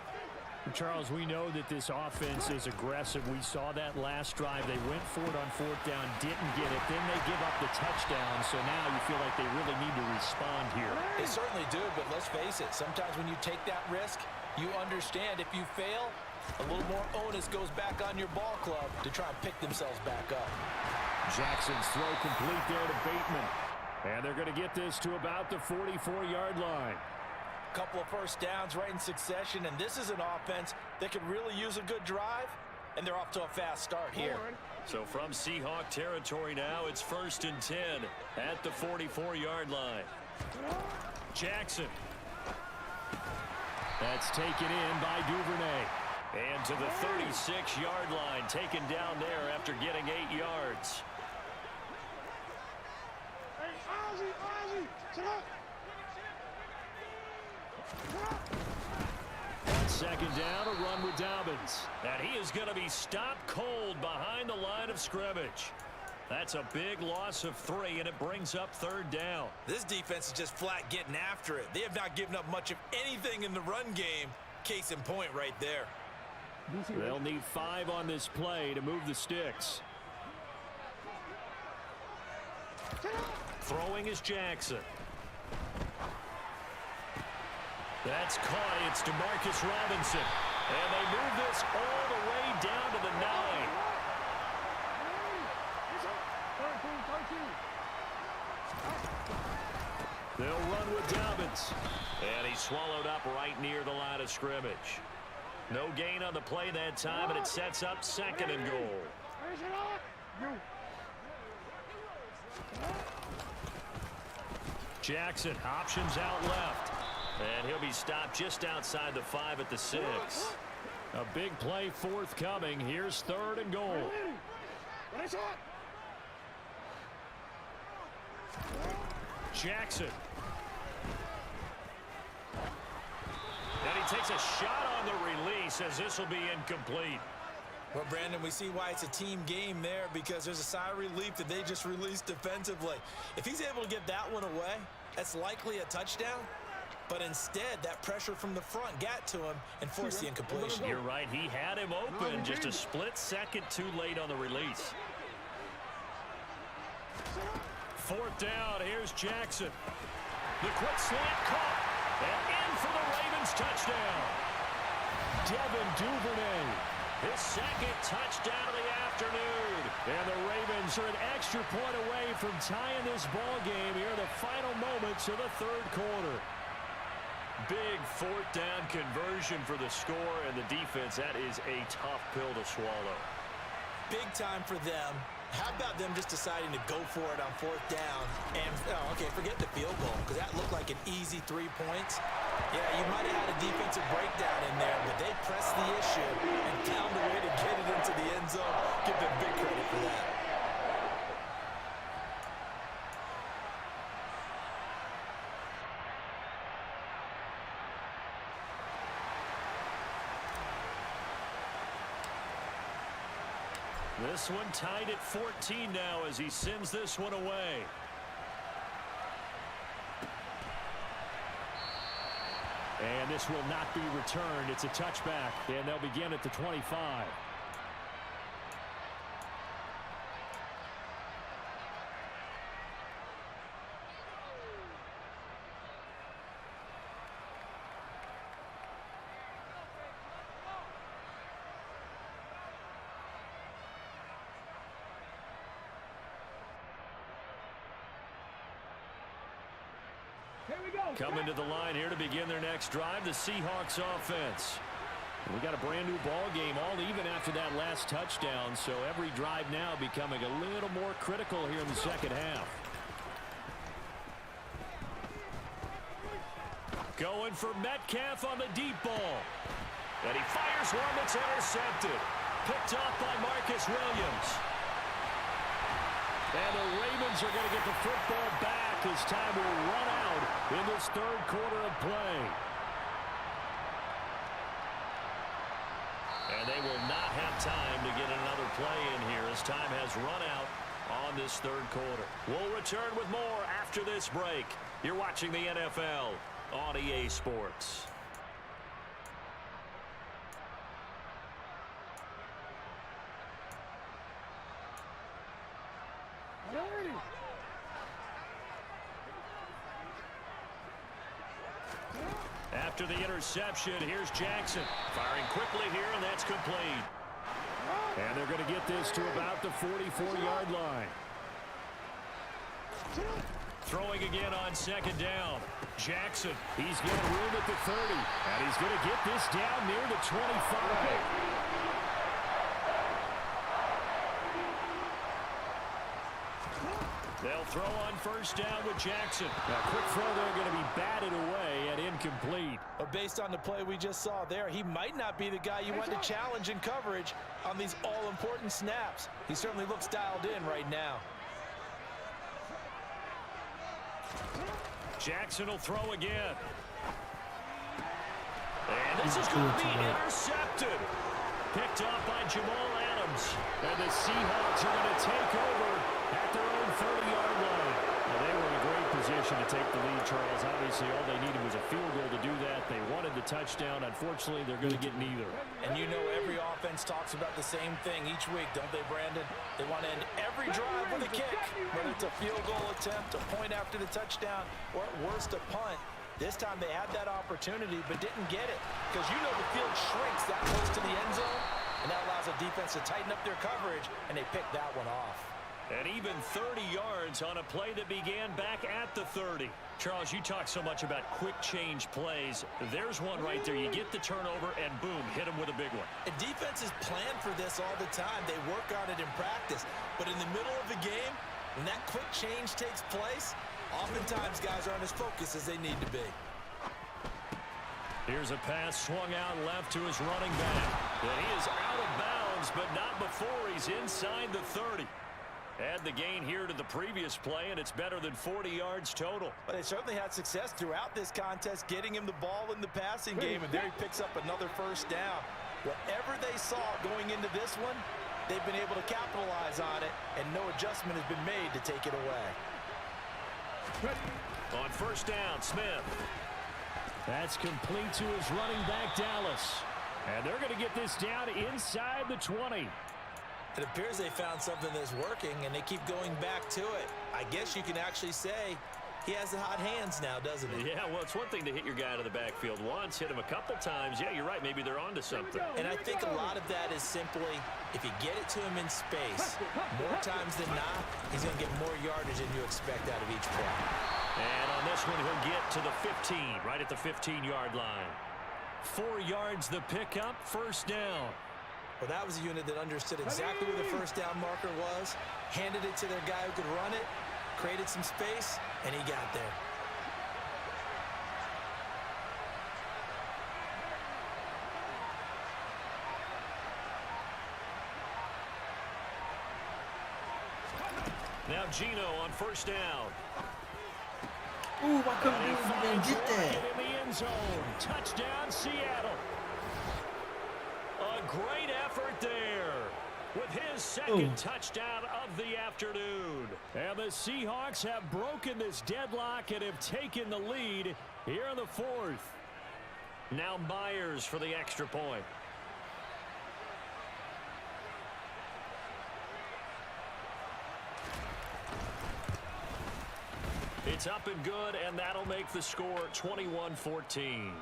Charles, we know that this offense is aggressive. We saw that last drive. They went for it on 4th down, didn't get it. Then they give up the touchdown, so now you feel like they really need to respond here. They certainly do, but let's face it. Sometimes when you take that risk, you understand if you fail, a little more onus goes back on your ball club to try and pick themselves back up. Jackson's throw complete there to Bateman. And they're going to get this to about the 44-yard line. Couple of first downs right in succession, and this is an offense that could really use a good drive, and they're off to a fast start here. So from Seahawk territory now, it's 1st and 10 at the 44-yard line. Jackson. That's taken in by Duvernay. And to the 36-yard line, taken down there after getting 8 yards. Second down, a run with Dobbins. And he is going to be stopped cold behind the line of scrimmage. That's a big loss of 3, and it brings up 3rd down. This defense is just flat getting after it. They have not given up much of anything in the run game. Case in point right there. They'll need 5 on this play to move the sticks. Throwing is Jackson. That's caught. It's DeMarcus Robinson. And they move this all the way down to the 9. They'll run with Dobbins. And he's swallowed up right near the line of scrimmage. No gain on the play that time, and it sets up 2nd and goal. Jackson options out left. And he'll be stopped just outside the 5 at the 6. A big play forthcoming. Here's 3rd and goal. Jackson. And he takes a shot on the release as this will be incomplete. Well, Brandon, we see why it's a team game there, because there's a sigh of relief that they just released defensively. If he's able to get that one away, that's likely a touchdown. But instead, that pressure from the front got to him and forced the incompletion. You're right. He had him open just a split second too late on the release. 4th down. Here's Jackson. The quick slant caught. And in for the Ravens touchdown. Devin Duvernay. His 2nd touchdown of the afternoon. And the Ravens are an extra point away from tying this ball game here in the final moments of the 3rd quarter. Big 4th down conversion for the score, and the defense, that is a tough pill to swallow. Big time for them. How about them just deciding to go for it on 4th down? And, okay, forget the field goal, because that looked like an easy 3 points. Yeah, you might have had a defensive breakdown in there, but they pressed the issue and found a way to get it into the end zone. Give them big credit for that. This one tied at 14 now as he sends this one away. And this will not be returned. It's a touchback, and they'll begin at the 25. Coming to the line here to begin their next drive, the Seahawks offense. We got a brand new ball game, all even after that last touchdown, so every drive now becoming a little more critical here in the 2nd half. Going for Metcalf on the deep ball. And he fires one that's intercepted. Picked off by Marcus Williams. And the Ravens are going to get the football back as time will run out in this 3rd quarter of play. they will not have time to get another play in here as time has run out on this third quarter. We'll return with more after this break. You're watching the NFL on EA Sports. After the interception, here's Jackson. Firing quickly here, and that's complete. And they're going to get this to about the 44-yard line. Throwing again on second down. Jackson, he's got room at the 30. And he's going to get this down near the 25. They'll throw on first down with Jackson. Now, quick throw there going to be batted away and incomplete. But based on the play we just saw there, he might not be the guy you want to challenge in coverage on these all-important snaps. He certainly looks dialed in right now. Jackson will throw again. And this is going to be intercepted. Picked off by Jamal Adams. And the Seahawks are going to take over at their own 30-yard line. Well, they were in a great position to take the lead, Charles. Obviously, all they needed was a field goal to do that. They wanted the touchdown. Unfortunately, they're going to get neither. And you know every offense talks about the same thing each week, don't they, Brandon? They want to end every drive with a kick, whether it's a field goal attempt, a point after the touchdown, or at worst, a punt. This time they had that opportunity but didn't get it because you know the field shrinks that close to the end zone, and that allows the defense to tighten up their coverage, and they picked that one off. And even 30 yards on a play that began back at the 30. Charles, you talk so much about quick change plays. There's one right there. You get the turnover, and boom, hit him with a big one. And defenses plan for this all the time. They work on it in practice. But in the middle of the game, when that quick change takes place, oftentimes guys aren't as focused as they need to be. Here's a pass swung out left to his running back. And he is out of bounds, but not before he's inside the 30. Add the gain here to the previous play, and it's better than 40 yards total. But they certainly had success throughout this contest, getting him the ball in the passing game, and there he picks up another first down. Whatever they saw going into this one, they've been able to capitalize on it, and no adjustment has been made to take it away. On first down, Smith. That's complete to his running back, Dallas. And they're going to get this down inside the 20. It appears they found something that's working, and they keep going back to it. I guess you can actually say he has the hot hands now, doesn't he? Yeah, well, it's one thing to hit your guy out of the backfield once, hit him a couple times. Yeah, you're right. Maybe they're onto something. And I think a lot of that is simply if you get it to him in space, more times than not, he's going to get more yardage than you expect out of each play. And on this one, he'll get to the 15, right at the 15-yard line. 4 yards the pickup, first down. Well, that was a unit that understood exactly where the first down marker was, handed it to their guy who could run it, created some space, and he got there. Now Gino on first down. Ooh, why couldn't we even get that? In the end zone. Touchdown, Seattle. A great effort there with his second touchdown of the afternoon. And the Seahawks have broken this deadlock and have taken the lead here in the fourth. Now Myers for the extra point. It's up and good, and that'll make the score 21-14.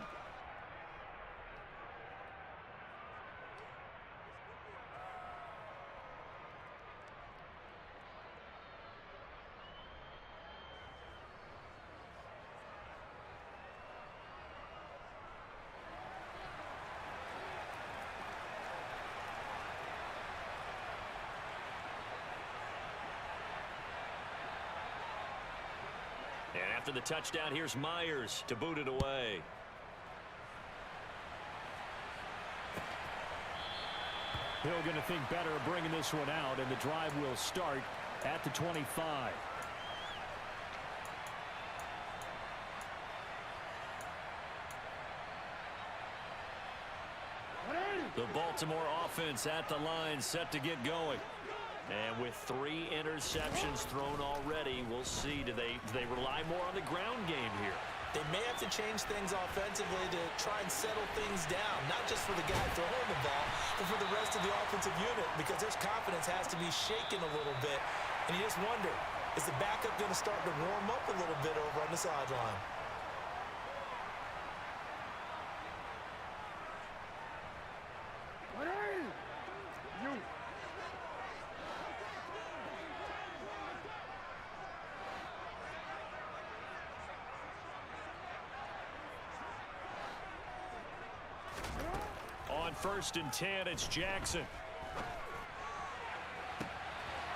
And after the touchdown, here's Myers to boot it away. Hill going to think better of bringing this one out, and the drive will start at the 25. The ball Baltimore offense at the line, set to get going. And with 3 interceptions thrown already, we'll see, do they rely more on the ground game here? They may have to change things offensively to try and settle things down, not just for the guy throwing the ball, but for the rest of the offensive unit, because their confidence has to be shaken a little bit. And you just wonder, is the backup going to start to warm up a little bit over on the sideline? What are you? You. On 1st and 10, it's Jackson.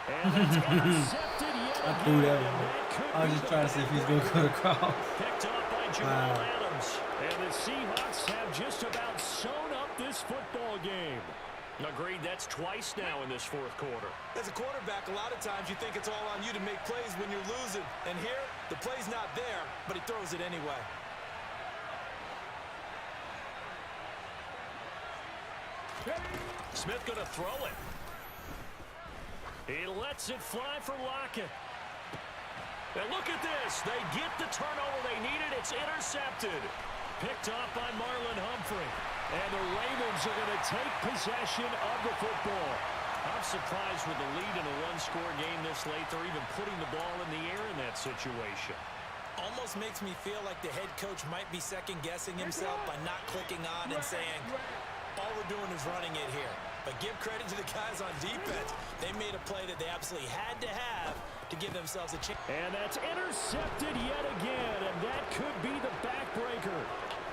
And that's intercepted yet I threw that again. one. That could I was be just the trying to see if he's going to go across. Picked up by Jamal Wow. Adams. And the Seahawks have just about sewn up this football game. Agreed, that's twice now in this 4th quarter. As a quarterback, a lot of times you think it's all on you to make plays when you're losing. And here, the play's not there, but he throws it anyway. Smith going to throw it. He lets it fly for Lockett. And look at this. They get the turnover they needed. It's intercepted. Picked off by Marlon Humphrey. And the Ravens are going to take possession of the football. I'm surprised with the lead in a one-score game this late. They're even putting the ball in the air in that situation. Almost makes me feel like the head coach might be second-guessing himself by not clicking on and saying, all we're doing is running it here. But give credit to the guys on defense. They made a play that they absolutely had to have to give themselves a chance. And that's intercepted yet again, and that could be the backbreaker.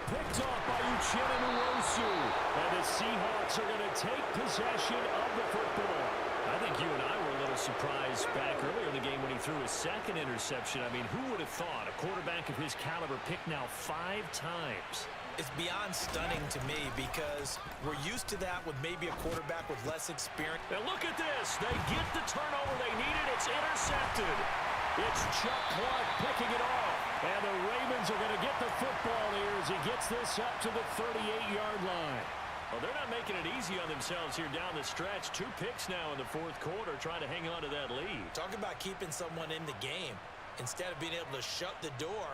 Picked off by Uchenna Nwosu. And the Seahawks are going to take possession of the football. I think you and I were a little surprised back earlier in the game when he threw his 2nd interception. I mean, who would have thought a quarterback of his caliber picked now 5 times? It's beyond stunning to me because we're used to that with maybe a quarterback with less experience. And look at this. They get the turnover they needed. It's intercepted. It's Chuck Clark picking it off. And the Ravens are going to get the football here as he gets this up to the 38-yard line. Well, they're not making it easy on themselves here down the stretch. 2 picks now in the 4th quarter trying to hang on to that lead. Talk about keeping someone in the game. Instead of being able to shut the door,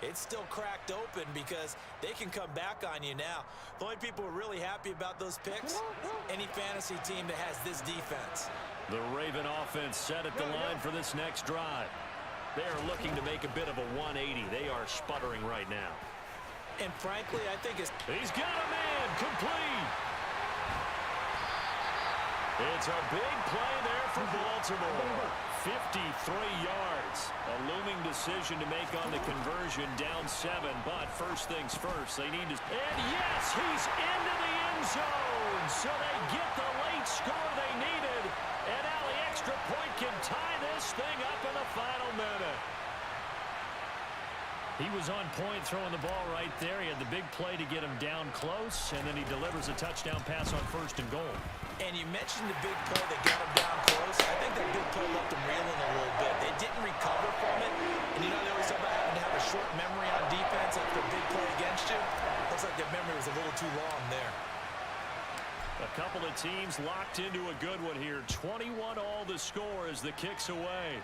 it's still cracked open because they can come back on you now. The only people who are really happy about those picks, any fantasy team that has this defense. The Raven offense set at the line for this next drive. They are looking to make a bit of a 180. They are sputtering right now. And frankly, I think it's... He's got a man complete. It's a big play there for Baltimore. 53 yards. A looming decision to make on the conversion, down 7. But first things first, they need to... And yes, he's into the end zone. So they get the late score they needed. And now the extra point can tie this thing up in the final minute. He was on point throwing the ball right there. He had the big play to get him down close, and then he delivers a touchdown pass on 1st and goal. And you mentioned the big play that got him down close. I think that big play left him reeling a little bit. They didn't recover from it. And you know, they always talk about having to have a short memory on defense after a big play against you. Looks like their memory was a little too long there. A couple of teams locked into a good one here. 21 all the score as the kick's away.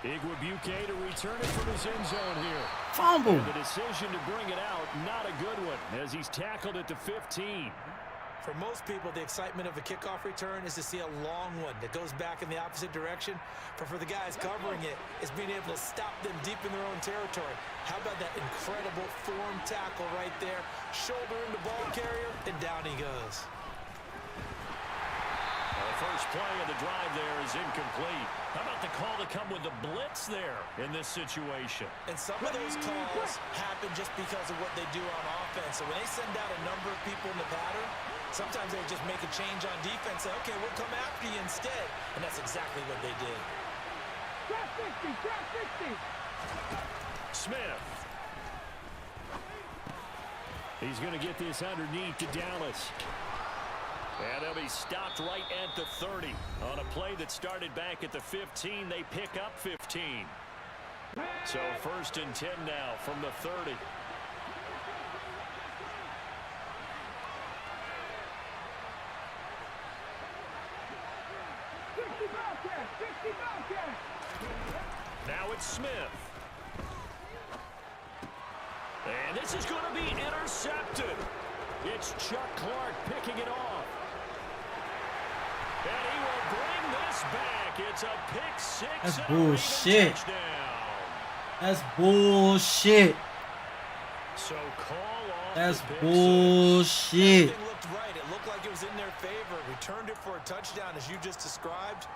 Igwebuike to return it from his end zone here. Fumble. And the decision to bring it out, not a good one, as he's tackled at the 15. For most people, the excitement of a kickoff return is to see a long one that goes back in the opposite direction. But for the guys covering it, it's being able to stop them deep in their own territory. How about that incredible form tackle right there? Shoulder in the ball carrier, and down he goes. The first play of the drive there is incomplete. How about the call to come with the blitz there in this situation? And some of those calls happen just because of what they do on offense. So when they send out a number of people in the pattern, sometimes they just make a change on defense. Say, okay, we'll come after you instead. And that's exactly what they did. Drop 60, drop 60. Smith. He's going to get this underneath to Dallas. And they'll be stopped right at the 30. On a play that started back at the 15, they pick up 15. So 1st and 10 now from the 30. Now it's Smith. And this is going to be intercepted. It's Chuck Clark picking it off. And he will bring this back. It's a pick six. That's and bullshit. a touchdown. That's bullshit. So call off That's the pick bullshit. Everything looked right. It looked like it was in their favor. Returned it for a touchdown, as you just described.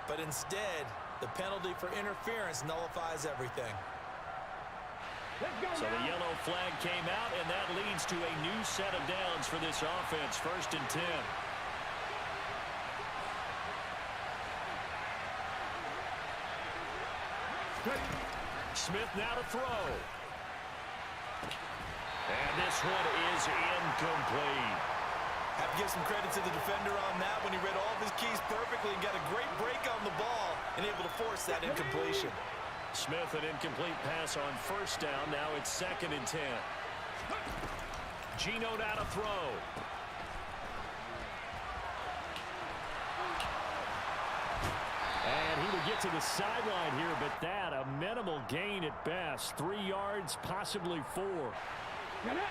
But instead, the penalty for interference nullifies everything. So the yellow flag came out, and that leads to a new set of downs for this offense. 1st and 10. Smith now to throw. And this one is incomplete. Have to give some credit to the defender on that when he read all of his keys perfectly and got a great break on the ball and able to force that incompletion. Smith, an incomplete pass on 1st down. Now it's 2nd and 10. Gino now to throw. And he will get to the sideline here, but that a minimal gain at best. 3 yards, possibly 4. Get it?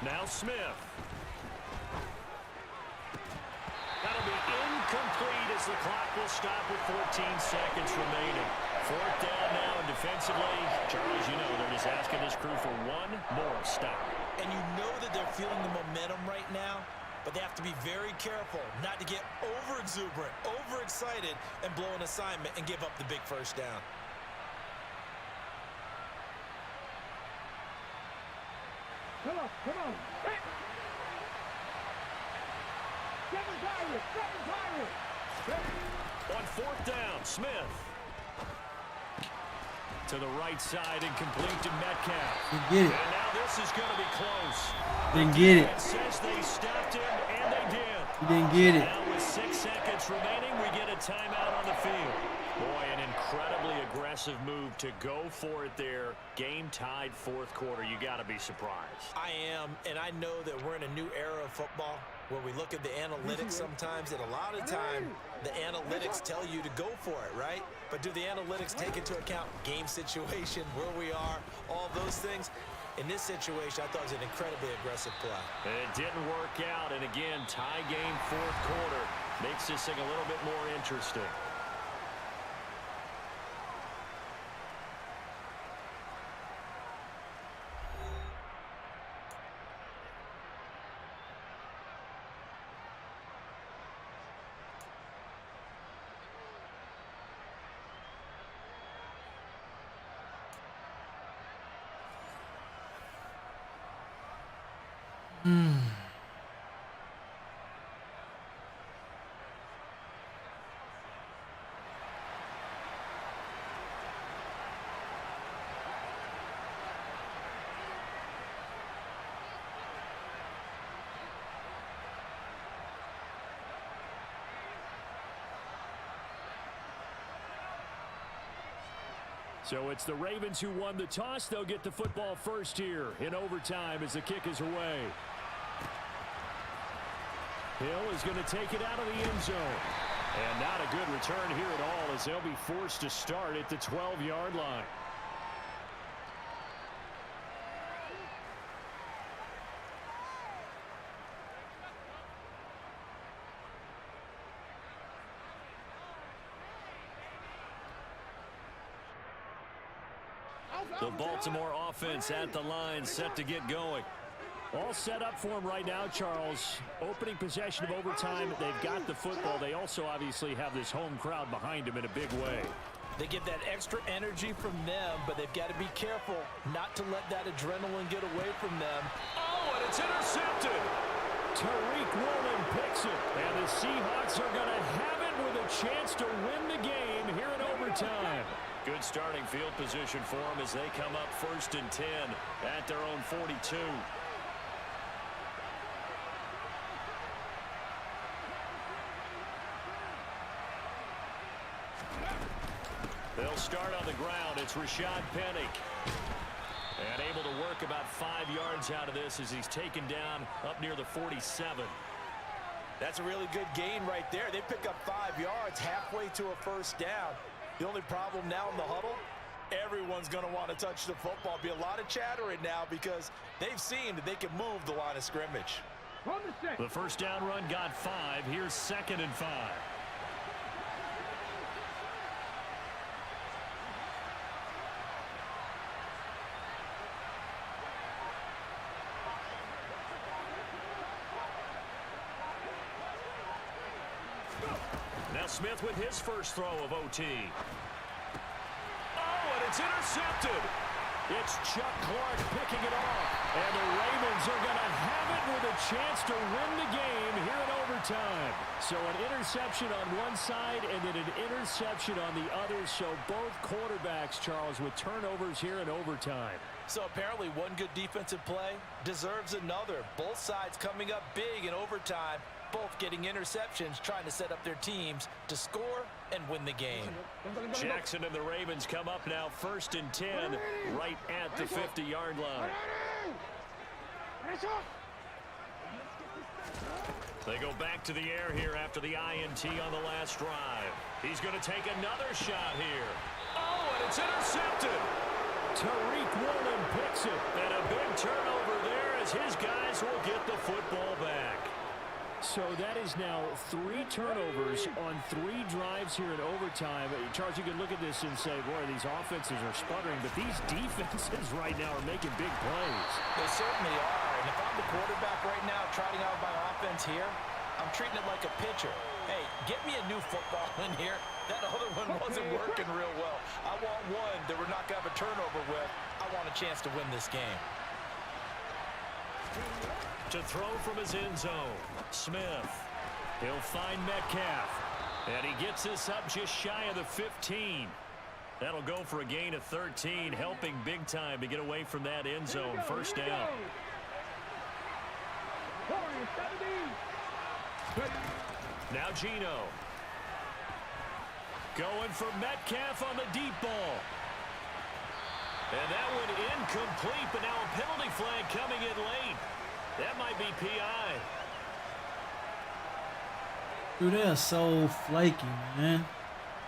Now Smith. That'll be incomplete as the clock will stop with 14 seconds remaining. 4th down now, and defensively, Charles, you know they're just asking this crew for one more stop. And you know that they're feeling the momentum right now, but they have to be very careful not to get over-exuberant, over-excited, and blow an assignment and give up the big 1st down. Come on, come on. Hey. 7 Pirates. On 4th down, Smith. To the right side, incomplete to Metcalf. Didn't get it. And now this is going to be close. Didn't get it. It says they stopped him, and they did. He didn't get it. Now with 6 seconds remaining, we get a timeout on the field. Boy, an incredibly aggressive move to go for it there. Game tied 4th quarter. You got to be surprised. I am, and I know that we're in a new era of football where we look at the analytics sometimes, and a lot of time the analytics tell you to go for it, right? But do the analytics take into account game situation, where we are, all those things? In this situation, I thought it was an incredibly aggressive play. It didn't work out, and again, tie game 4th quarter makes this thing a little bit more interesting. So it's the Ravens who won the toss. They'll get the football first here in overtime as the kick is away. Hill is going to take it out of the end zone. And not a good return here at all as they'll be forced to start at the 12-yard line. The Baltimore offense at the line, set to get going. All set up for them right now, Charles. Opening possession of overtime. They've got the football. They also obviously have this home crowd behind them in a big way. They get that extra energy from them, but they've got to be careful not to let that adrenaline get away from them. Oh, and it's intercepted. Tariq Woolen picks it. And the Seahawks are going to have it with a chance to win the game here in overtime. Good starting field position for them as they come up 1st and 10 at their own 42. They'll start on the ground. It's Rashad Penny. And able to work about 5 yards out of this as he's taken down up near the 47. That's a really good gain right there. They pick up 5 yards halfway to a first down. The only problem now in the huddle, everyone's going to want to touch the football. Be a lot of chattering now because they've seen that they can move the line of scrimmage. The first down run got 5. Here's 2nd and 5. Now Smith with his first throw of OT. Oh, and it's intercepted. It's Chuck Clark picking it off. And the Ravens are going to have it with a chance to win the game here in overtime. So an interception on one side and then an interception on the other. So both quarterbacks, Charles, with turnovers here in overtime. So apparently one good defensive play deserves another. Both sides coming up big in overtime. Both getting interceptions, trying to set up their teams to score and win the game. Jackson and the Ravens come up now 1st and 10 right at the 50-yard line. They go back to the air here after the INT on the last drive. He's going to take another shot here. Oh, and it's intercepted. Tariq Woolen picks it. And a big turnover there as his guys will get the football back. So that is now 3 turnovers on 3 drives here in overtime. Charles, you can look at this and say, boy, these offenses are sputtering, but these defenses right now are making big plays. They certainly are. And if I'm the quarterback right now trotting out my offense here, I'm treating it like a pitcher. Hey, get me a new football in here. That other one wasn't working real well. I want one that we're not going to have a turnover with. I want a chance to win this game. To throw from his end zone, Smith. He'll find Metcalf. And he gets this up just shy of the 15. That'll go for a gain of 13, helping big time to get away from that end zone. First down. Now Geno. Going for Metcalf on the deep ball. And that one incomplete, but now a penalty flag coming in late. That might be PI. Dude, they're so flaky, man.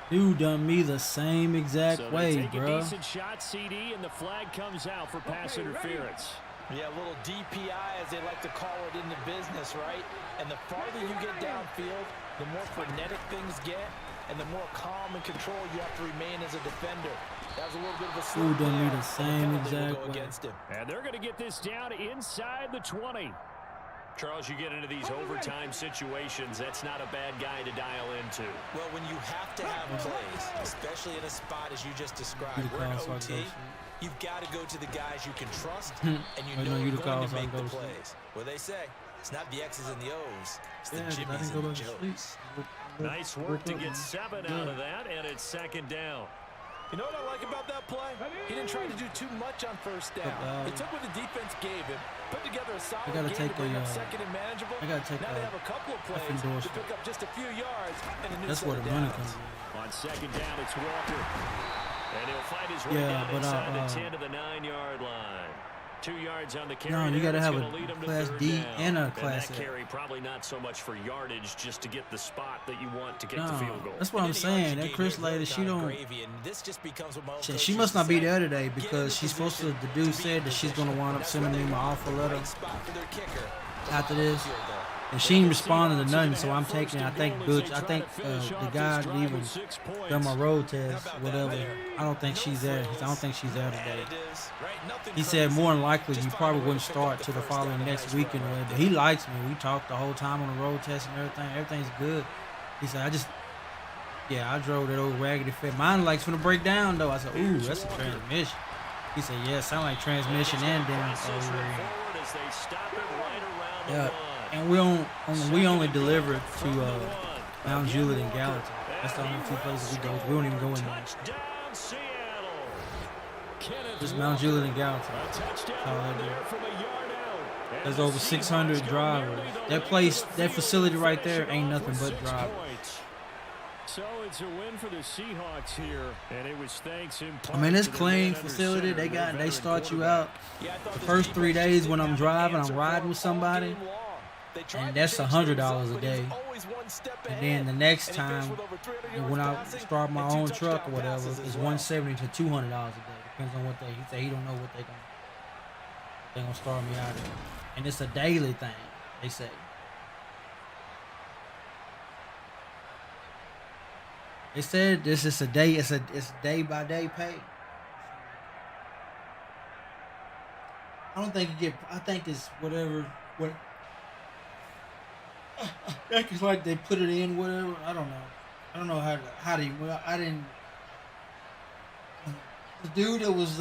Dude done me the same exact way, take bro. A decent shot, CD, and the flag comes out for pass interference. Yeah, a little DPI, as they like to call it in the business, right? And the farther you get downfield, the more frenetic things get, and the more calm and control you have to remain as a defender. That was a little bit of a slip. Dude done me there, the same but the penalty will exact go way. against him. And they're going to get this down inside the 20. Charles, you get into these overtime situations, that's not a bad guy to dial into. Well, when you have to have plays, especially in a spot as you just described, You we're in call, so I OT, go you've got to go to the guys you can trust, and you know you you're the going call, to so I make the go sleep. plays. Well, they say it's not the X's and the O's, it's the Yeah, 'cause I Jimmies didn't go and the back to sleep. Joes. Nice work to get 7 out of that, and it's 2nd down. You know what I like about that play? He didn't try to do too much on first down. He took what the defense gave him, put together a solid game to bring up second and manageable. I gotta take now they have a couple of plays to pick up just a few yards and a new That's set where of the money downs. comes in. On 2nd down, it's Walker. And he'll find his way down inside the 10 to the 9-yard line. 2 yards on the carry. No, you gotta It's have gonna a lead him to Class 3rd D down. and a Class that A. carry probably not so much for yardage, just to get the spot that you want to get the No, field goal. that's what I'm saying. That Chris lady, she don't. This just becomes what my old She coach must used to not be say. there today Get in because the she's supposed to. position The dude be said in that she's position. gonna wind up That's sending why me they my want offer the letter right spot for their kicker to after hold the this. field goal. And she ain't responding to nothing, so I'm taking. I think Butch. I think the guy that even done my road test, whatever. I don't think she's there. I don't think she's there today. He said more than likely you probably wouldn't start till the following next week anyway. But he likes me. We talked the whole time on the road test and everything. Everything's good. He said I drove that old raggedy fit. Mine likes when to break down though. I said, ooh, that's a transmission. He said, yeah, sound like transmission and damn. Yeah, and we only deliver it to Mount Juliet and Gallatin. That's the only 2 places we go. We don't even go in there. Just Mount Juliet and Gallatin. That's all I do. There's over 600 drivers. That place, that facility right there ain't nothing but drivers. So it's a win for the Seahawks here, and it was thanks in part I mean, it's to the clean man under facility. center, They their they veteran start you quarterback. out. The first 3 days when I'm driving, I'm riding with somebody, and that's $100 a day. And then the next time, when I start my own truck or whatever, it's $170 to $200 a day. Depends on what he say. He don't know what they're gonna start me out at, and it's a daily thing. They say. They said this is a day. It's day by day pay. I don't think you get. I think it's whatever. What? I think it's like they put it in whatever. I don't know. I don't know how they. Well, I didn't. The dude that was